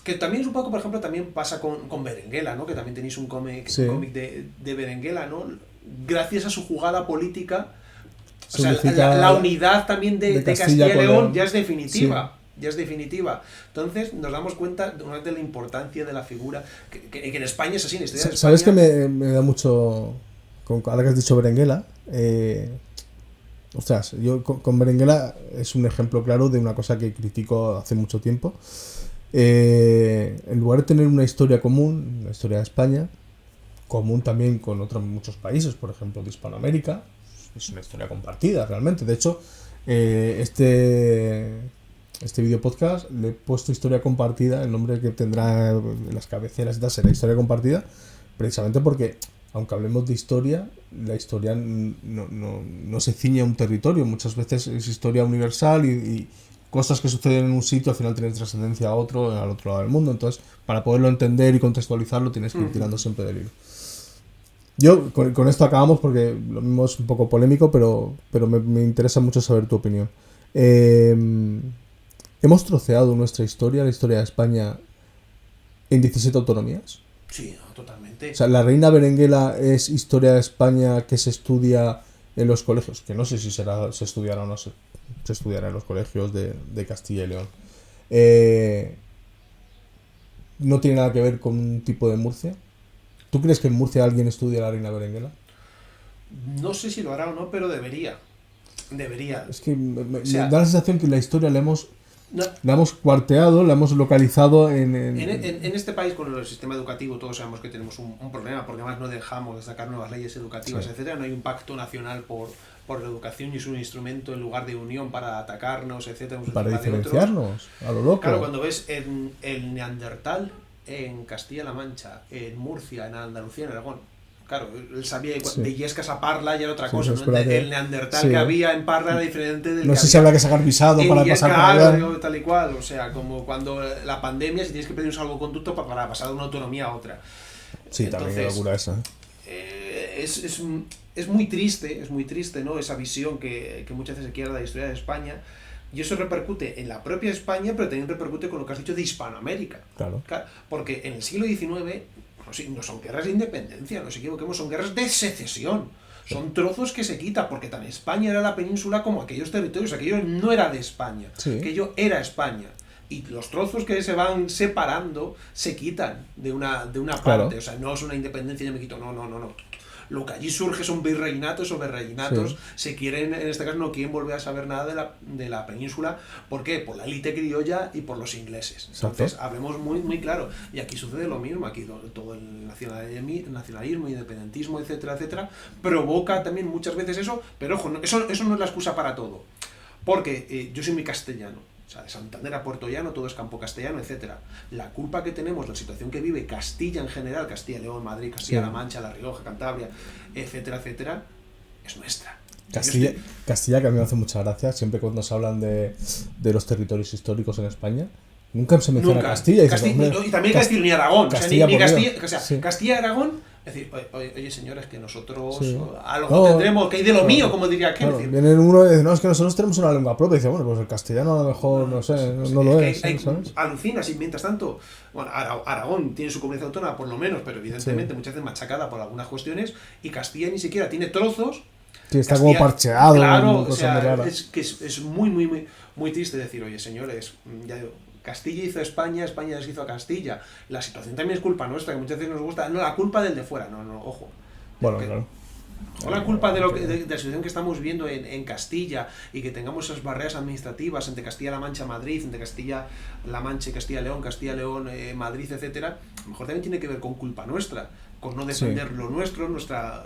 S2: Que también es un poco, por ejemplo, también pasa con Berenguela, ¿no? Que también tenéis un cómic de Berenguela, ¿no? Gracias a su jugada política, o sea, la unidad también de Castilla y León ya es definitiva. Sí. Ya es definitiva. Entonces nos damos cuenta de la importancia de la figura, que en España es así, en España...
S1: ¿Sabes que me da mucho... Ahora que has dicho Berenguela, ostras, yo con Berenguela es un ejemplo claro de una cosa que critico hace mucho tiempo. En lugar de tener una historia común, la historia de España, común también con otros muchos países, por ejemplo de Hispanoamérica, es una historia compartida realmente. De hecho, este video podcast le he puesto historia compartida, el nombre que tendrá en las cabeceras y tal será historia compartida, precisamente porque aunque hablemos de historia, la historia no se ciñe a un territorio, muchas veces es historia universal y cosas que suceden en un sitio al final tienen trascendencia al otro lado del mundo. Entonces, para poderlo entender y contextualizarlo tienes que ir tirando siempre del hilo. Yo con esto acabamos porque lo mismo es un poco polémico, pero me interesa mucho saber tu opinión. ¿Hemos troceado nuestra historia, la historia de España, en 17 autonomías?
S2: Sí, totalmente.
S1: O sea, la reina Berenguela es historia de España que se estudia en los colegios, que no sé si se estudiará o no se estudiará en los colegios de Castilla y León. ¿No tiene nada que ver con un tipo de Murcia? ¿Tú crees que en Murcia alguien estudia a la reina Berenguela?
S2: No sé si lo hará o no, pero debería.
S1: Es que me da la sensación que la historia la hemos cuarteado, la hemos localizado en
S2: este país, con el sistema educativo, todos sabemos que tenemos un problema, porque además no dejamos de sacar nuevas leyes educativas, etcétera. No hay un pacto nacional por la educación y es un instrumento en lugar de unión para atacarnos, etcétera.
S1: Para diferenciarnos, a lo loco.
S2: Claro, cuando ves el Neandertal en Castilla-La Mancha, en Murcia, en Andalucía, en Aragón, claro, él sabía de Illescas a Parla y era otra cosa, ¿no? El Neandertal que había en Parla era diferente del
S1: no sé si habrá que sacar visado para pasar por allá.
S2: Tal y cual, o sea, como cuando la pandemia, si tienes que pedir un salvoconducto para pasar de una autonomía a otra.
S1: Sí, entonces, también es locura esa.
S2: Es muy triste, ¿no? Esa visión que muchas veces se quiere de la historia de España. Y eso repercute en la propia España, pero también repercute con lo que has dicho de Hispanoamérica.
S1: Claro.
S2: Porque en el siglo XIX no son guerras de independencia, no nos equivoquemos, son guerras de secesión. Son trozos que se quitan, porque tan España era la península como aquellos territorios. Aquello no era de España, aquello era España. Y los trozos que se van separando se quitan de una parte. O sea, no es una independencia, yo me quito, no. Lo que allí surge son virreinatos o virreinatos, se quieren, en este caso no quieren volver a saber nada de la península. ¿Por qué? Por la élite criolla y por los ingleses. Entonces, hablemos muy, muy claro. Y aquí sucede lo mismo, aquí todo el nacionalismo, independentismo, etcétera, etcétera, provoca también muchas veces eso, pero ojo, eso no es la excusa para todo. Porque yo soy muy castellano. O sea, de Santander a Puerto Llano, todo es campo castellano, etcétera. La culpa que tenemos, la situación que vive Castilla en general, Castilla y León, Madrid, Castilla-La Mancha, La Rioja, Cantabria, etcétera, etcétera, es nuestra.
S1: Castilla, que a mí me hace mucha gracia, siempre cuando se hablan de los territorios históricos en España, nunca se menciona Castilla.
S2: Y también Castilla y Aragón. Castilla y Aragón. Es decir, oye señores, que nosotros algo tendremos, que hay de lo mío, como diría aquel.
S1: Claro, viene uno y dice, no, es que nosotros tenemos una lengua propia. Y dice, bueno, pues el castellano a lo mejor, no sé, no lo es. ¿Sabes?
S2: Alucinas, y mientras tanto, bueno, Aragón tiene su comunidad autónoma por lo menos, pero evidentemente muchas veces machacada por algunas cuestiones, y Castilla ni siquiera tiene trozos.
S1: Sí, está como parcheado.
S2: Claro, o sea, es muy, muy, muy, muy triste decir, oye señores, ya digo, Castilla hizo España, España deshizo a Castilla. La situación también es culpa nuestra, que muchas veces nos gusta. No, la culpa del de fuera, no, ojo.
S1: Bueno, claro.
S2: O la culpa de la situación que estamos viendo en Castilla y que tengamos esas barreras administrativas entre Castilla-La Mancha, Madrid, entre Castilla-La Mancha y Castilla-León, Castilla-León, Madrid, etcétera. A lo mejor también tiene que ver con culpa nuestra, con no defender lo nuestro, nuestra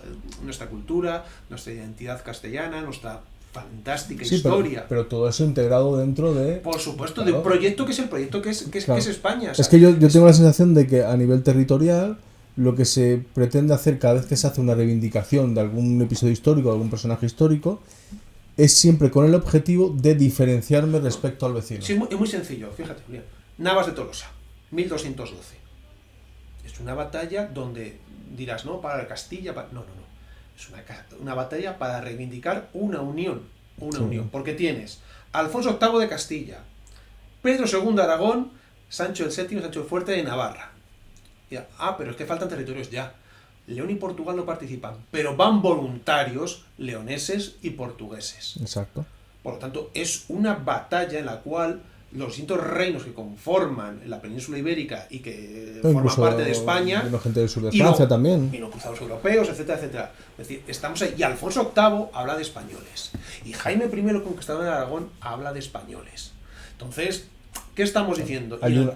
S2: cultura, nuestra identidad castellana, nuestra fantástica historia.
S1: Pero todo eso integrado dentro de...
S2: Por supuesto, claro, de un proyecto que es el proyecto que es España. O sea,
S1: es que yo tengo la sensación de que a nivel territorial lo que se pretende hacer cada vez que se hace una reivindicación de algún episodio histórico, de algún personaje histórico, es siempre con el objetivo de diferenciarme respecto al vecino.
S2: Sí, es muy sencillo, fíjate, Julián. Navas de Tolosa, 1212. Es una batalla donde dirás, no, para Castilla... No. Es una batalla para reivindicar una unión. Unión. Porque tienes Alfonso VIII de Castilla, Pedro II de Aragón, Sancho VII, Sancho el Fuerte de Navarra. Pero es que faltan territorios ya. León y Portugal no participan, pero van voluntarios leoneses y portugueses.
S1: Exacto.
S2: Por lo tanto, es una batalla en la cual los distintos reinos que conforman la península ibérica y que forman parte de España,
S1: vino gente del sur de Francia también,
S2: vino cruzados europeos, etcétera, etcétera. Es decir, estamos ahí. Y Alfonso VIII habla de españoles. Y Jaime I, conquistador de Aragón, habla de españoles. Entonces, ¿qué estamos diciendo?
S1: Hay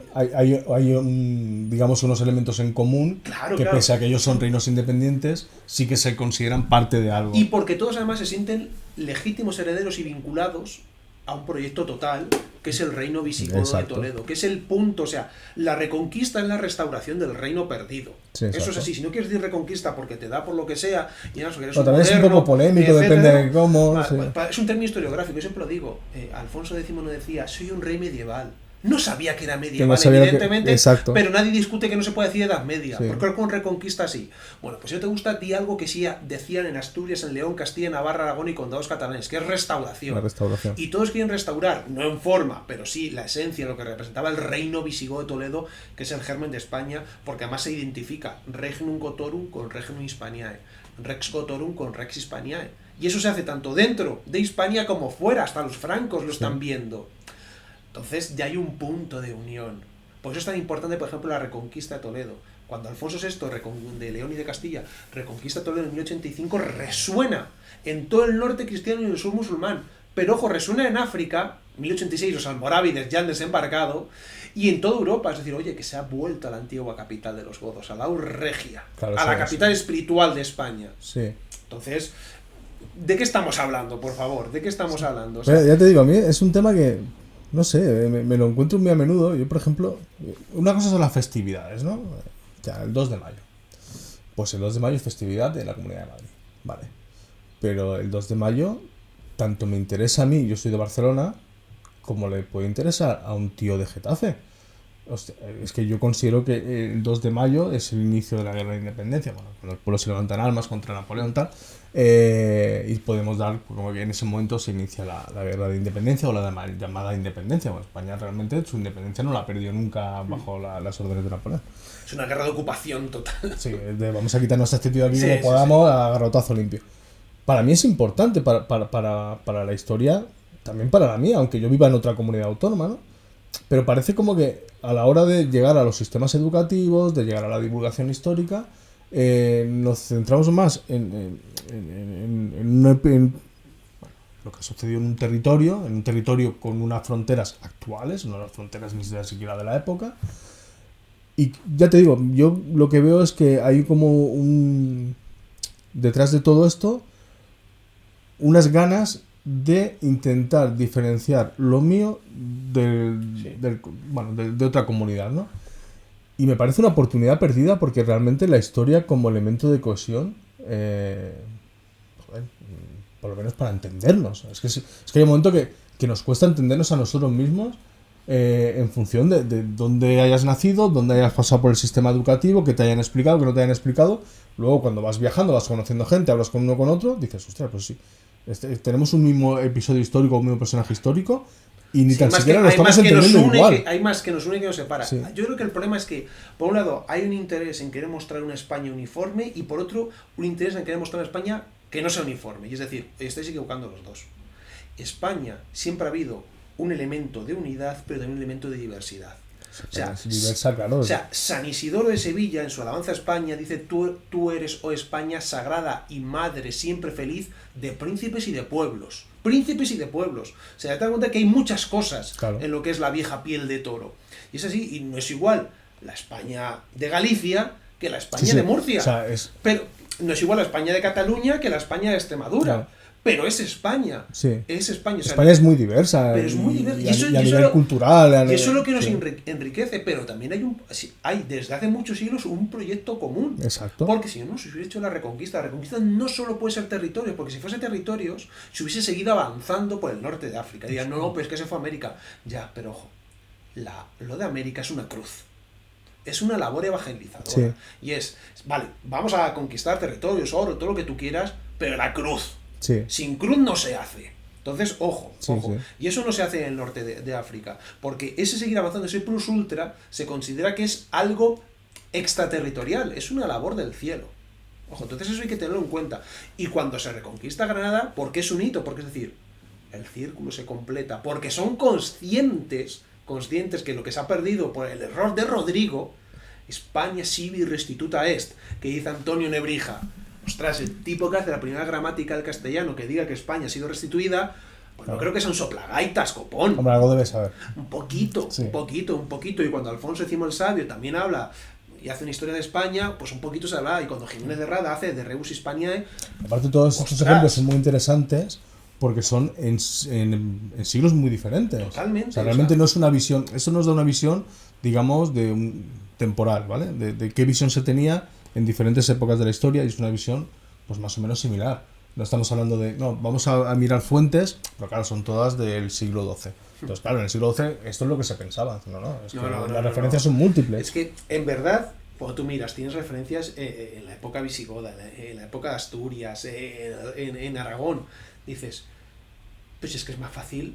S1: digamos, unos elementos en común que pese a que ellos son reinos independientes, sí que se consideran parte de algo.
S2: Y porque todos además se sienten legítimos herederos y vinculados a un proyecto total, que es el reino visigodo de Toledo, que es el punto, o sea, la reconquista es la restauración del reino perdido. Sí, eso es así. Si no quieres decir reconquista porque te da por lo que sea, y no, eres
S1: también moderno, es un poco polémico, depende de cómo.
S2: Es un término historiográfico, yo siempre lo digo. Alfonso X no decía, soy un rey medieval. No sabía que era medieval, evidentemente, pero nadie discute que no se puede decir Edad Media. Sí. ¿Por qué con reconquista sí? Bueno, pues si no te gusta, di algo que sí decían en Asturias, en León, Castilla, Navarra, Aragón y condados catalanes, que es restauración.
S1: La restauración.
S2: Y todos quieren restaurar, no en forma, pero sí la esencia, lo que representaba el reino visigodo de Toledo, que es el germen de España, porque además se identifica Regnum Gotorum con Regnum Hispaniae, Rex Gotorum con Rex Hispaniae. Y eso se hace tanto dentro de Hispania como fuera, hasta los francos lo están viendo. Entonces ya hay un punto de unión. Por eso es tan importante, por ejemplo, la reconquista de Toledo. Cuando Alfonso VI de León y de Castilla reconquista Toledo en 1085, resuena en todo el norte cristiano y el sur musulmán. Pero ojo, resuena en África, 1086 los almorávides ya han desembarcado, y en toda Europa, es decir, oye, que se ha vuelto a la antigua capital de los godos, a la Regia, a la capital espiritual de España.
S1: Sí.
S2: Entonces, ¿de qué estamos hablando, por favor? ¿De qué estamos hablando? O sea,
S1: ya te digo, a mí es un tema que... No sé, me lo encuentro muy a menudo. Yo, por ejemplo, una cosa son las festividades, ¿no? Ya, el 2 de mayo. Pues el 2 de mayo es festividad de la Comunidad de Madrid, vale. Pero el 2 de mayo, tanto me interesa a mí, yo soy de Barcelona, como le puede interesar a un tío de Getafe. Hostia, es que yo considero que el 2 de mayo es el inicio de la guerra de independencia. Bueno, cuando los pueblos se levantan armas contra Napoleón, tal. Y podemos dar como que en ese momento se inicia la guerra de independencia o la llamada independencia. Bueno, España realmente su independencia no la perdió nunca bajo las órdenes de Napoleón.
S2: Es una guerra de ocupación total.
S1: Sí, vamos a quitar nuestra actitud aquí como podamos a garrotazo limpio. Para mí es importante para la historia, también para la mía, aunque yo viva en otra comunidad autónoma, ¿no? Pero parece como que a la hora de llegar a los sistemas educativos, de llegar a la divulgación histórica, nos centramos más en lo que ha sucedido en un territorio con unas fronteras actuales, no las fronteras ni siquiera de la época. Y ya te digo, yo lo que veo es que hay como detrás de todo esto unas ganas de intentar diferenciar lo mío de otra comunidad, ¿no? Y me parece una oportunidad perdida porque realmente la historia como elemento de cohesión, por lo menos para entendernos. Es que hay un momento que nos cuesta entendernos a nosotros mismos en función de dónde hayas nacido, dónde hayas pasado por el sistema educativo, que te hayan explicado, que no te hayan explicado. Luego cuando vas viajando, vas conociendo gente, hablas con uno con otro, dices, ostras, pues sí. Tenemos un mismo episodio histórico, un mismo personaje histórico y ni tan siquiera lo estamos entendiendo igual.
S2: Hay más que nos une que nos separa. Sí. Yo creo que el problema es que, por un lado, hay un interés en querer mostrar una España uniforme y por otro, un interés en querer mostrar una España que no sea uniforme. Y es decir, estáis equivocando los dos. España siempre ha habido un elemento de unidad, pero también un elemento de diversidad. O sea, San Isidoro de Sevilla, en su alabanza a España, dice: tú eres, oh España, sagrada y madre, siempre feliz, de príncipes y de pueblos. Príncipes y de pueblos. O sea, te das cuenta que hay muchas cosas en lo que es la vieja piel de toro. Y es así, y no es igual la España de Galicia que la España de Murcia.
S1: O sea,
S2: Pero no es igual la España de Cataluña que la España de Extremadura. Claro. Pero es España.
S1: Sí.
S2: Es España. O sea,
S1: España es muy diversa.
S2: Pero es muy diversa.
S1: Y a nivel cultural.
S2: Y eso es lo que nos enriquece. Pero también hay desde hace muchos siglos un proyecto común.
S1: Exacto.
S2: Porque si no se hubiera hecho la reconquista no solo puede ser territorios, porque si fuese territorios, se hubiese seguido avanzando por el norte de África. Dirían, no, pues que se fue a América. Ya, pero ojo, lo de América es una cruz. Es una labor evangelizadora.
S1: Sí.
S2: Y vale, vamos a conquistar territorios, oro, todo lo que tú quieras, pero la cruz.
S1: Sí.
S2: Sin cruz no se hace. Entonces, ojo.
S1: Sí.
S2: Y eso no se hace en el norte de África. Porque ese seguir avanzando, ese plus ultra, se considera que es algo extraterritorial. Es una labor del cielo. Ojo, entonces eso hay que tenerlo en cuenta. Y cuando se reconquista Granada, ¿por qué es un hito? Porque es decir, el círculo se completa. Porque son conscientes que lo que se ha perdido por el error de Rodrigo, España sibi restituta est, que dice Antonio Nebrija. Ostras, el tipo que hace la primera gramática del castellano que diga que España ha sido restituida, pues no creo que son soplagaitas, copón.
S1: Hombre, algo debe saber.
S2: Un poquito. Y cuando Alfonso X el Sabio también habla y hace una historia de España, pues un poquito se habla. Y cuando Jiménez de Rada hace de Rebus Hispaniae...
S1: Aparte, todos estos ejemplos son muy interesantes porque son en siglos muy diferentes.
S2: Totalmente.
S1: O sea, realmente no es una visión... Eso nos da una visión, digamos, temporal, ¿vale? De qué visión se tenía en diferentes épocas de la historia, y es una visión pues más o menos similar. No estamos hablando de... No, vamos a mirar fuentes, pero claro, son todas del siglo XII. Entonces, claro, en el siglo XII esto es lo que se pensaba. Las referencias son múltiples.
S2: Es que, en verdad, cuando tú miras, tienes referencias en la época visigoda, en la época de Asturias, en Aragón. Dices, pues es que es más fácil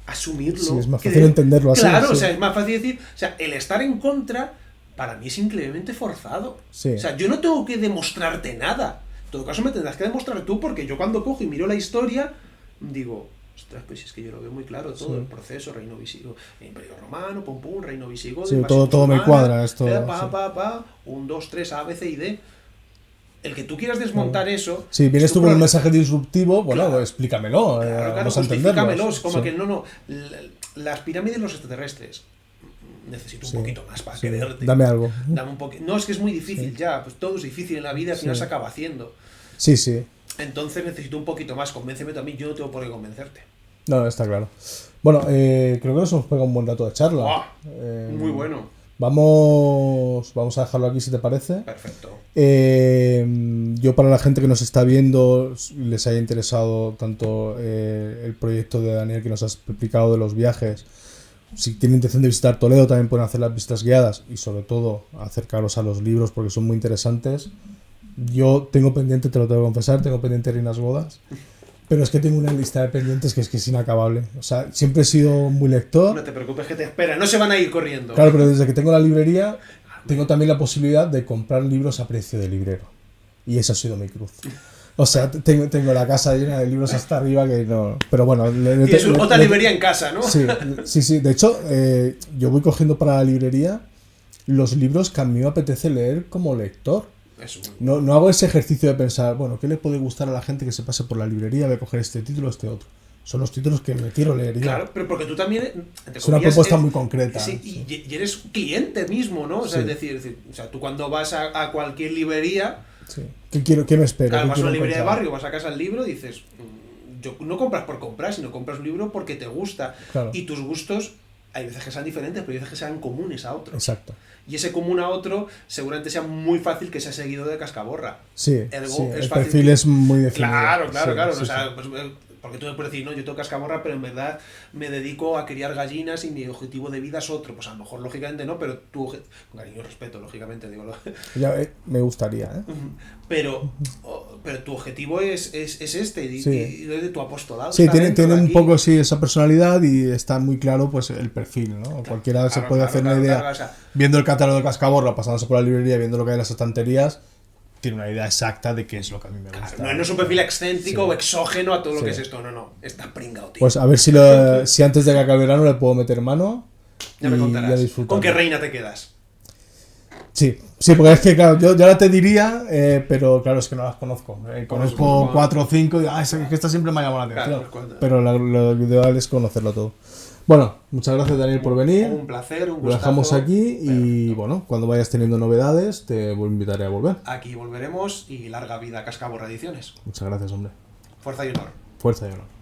S2: asumirlo.
S1: Sí, es más fácil entenderlo así.
S2: Claro,
S1: sí.
S2: O sea, es más fácil decir... O sea, el estar en contra... para mí es increíblemente forzado.
S1: Sí.
S2: O sea, yo no tengo que demostrarte nada. En todo caso me tendrás que demostrar tú, porque yo cuando cojo y miro la historia, digo, ostras, pues es que yo lo veo muy claro todo, el proceso, reino visigodo, imperio romano, pum pum, reino visigodo...
S1: Sí, todo me cuadra esto.
S2: 1, 2, 3, A, B, C y D. El que tú quieras desmontar eso...
S1: Sí, vienes tú con un mensaje disruptivo, bueno, claro, explícamelo.
S2: Claro, justifícamelo. Es como que no. Las pirámides de los extraterrestres... Necesito un poquito más para quererte.
S1: Dame algo.
S2: Dame un poquito. No, es que es muy difícil ya. Pues todo es difícil en la vida, al final se acaba haciendo.
S1: Sí.
S2: Entonces necesito un poquito más. Convénceme también, yo no tengo por qué convencerte.
S1: No, está claro. Bueno, creo que nos hemos pegado un buen rato de charla.
S2: Muy bueno.
S1: Vamos a dejarlo aquí si te parece.
S2: Perfecto.
S1: Yo, para la gente que nos está viendo, les haya interesado tanto el proyecto de Daniel que nos has explicado de los viajes. Si tienen intención de visitar Toledo, también pueden hacer las visitas guiadas y sobre todo acercaros a los libros porque son muy interesantes. Yo tengo pendiente, te lo tengo que confesar, tengo pendiente Reinas Bodas, pero es que tengo una lista de pendientes que es inacabable. O sea, siempre he sido muy lector.
S2: No te preocupes, que te esperan, no se van a ir corriendo.
S1: Claro, pero desde que tengo la librería, tengo también la posibilidad de comprar libros a precio de librero. Y esa ha sido mi cruz. O sea, tengo la casa llena de libros hasta arriba que no... Pero bueno...
S2: Tienes otra librería en casa, ¿no?
S1: Sí. De hecho, yo voy cogiendo para la librería los libros que a mí me apetece leer como lector. No hago ese ejercicio de pensar, bueno, ¿qué le puede gustar a la gente que se pase por la librería? Voy a coger este título o este otro. Son los títulos que me quiero leer.
S2: Claro, pero porque tú también...
S1: Es una propuesta muy concreta.
S2: Sí, y eres cliente mismo, ¿no? O sea, es decir, o sea, tú cuando vas a cualquier librería...
S1: Sí. ¿Qué me espero?
S2: Claro, vas a una librería de barrio, vas a casa del libro y dices, no compras por comprar, sino compras un libro porque te gusta.
S1: Claro.
S2: Y tus gustos, hay veces que sean diferentes, pero hay veces que sean comunes a otros.
S1: Exacto.
S2: Y ese común a otro seguramente sea muy fácil que sea seguido de cascaborra.
S1: Sí, el perfil es muy definido.
S2: Claro. O sea, pues, porque tú me puedes decir, no, yo tengo cascaborra, pero en verdad me dedico a criar gallinas y mi objetivo de vida es otro. Pues a lo mejor, lógicamente, no, pero tú, con cariño y respeto, lógicamente, digo.
S1: Ya, me gustaría, ¿eh?
S2: Pero tu objetivo es este, y de tu apostolado.
S1: Sí, tiene un poco esa personalidad y está muy claro pues el perfil, ¿no? Claro, cualquiera se puede hacer una idea, o sea, viendo el catálogo de cascaborra, pasándose por la librería, viendo lo que hay en las estanterías, tiene una idea exacta de qué es lo que a mí me gusta.
S2: Claro, no es un perfil excéntrico o exógeno a todo lo que es esto, no, está pringado, tío.
S1: Pues a ver si antes de que acabe el verano le puedo meter mano.
S2: Ya me contarás. ¿Con qué reina te quedas?
S1: Sí, porque es que, claro, yo ahora te diría, pero claro, es que no las conozco. Conozco 4 o 5 y es que esta siempre me ha llamado la atención. Claro, pero lo ideal es conocerlo todo. Bueno, muchas gracias Daniel por venir.
S2: Un placer, un gustazo.
S1: Lo dejamos aquí y bueno, cuando vayas teniendo novedades te invitaré a volver.
S2: Aquí volveremos y larga vida Cascaborra Ediciones.
S1: Muchas gracias, hombre.
S2: Fuerza y honor.
S1: Fuerza y honor.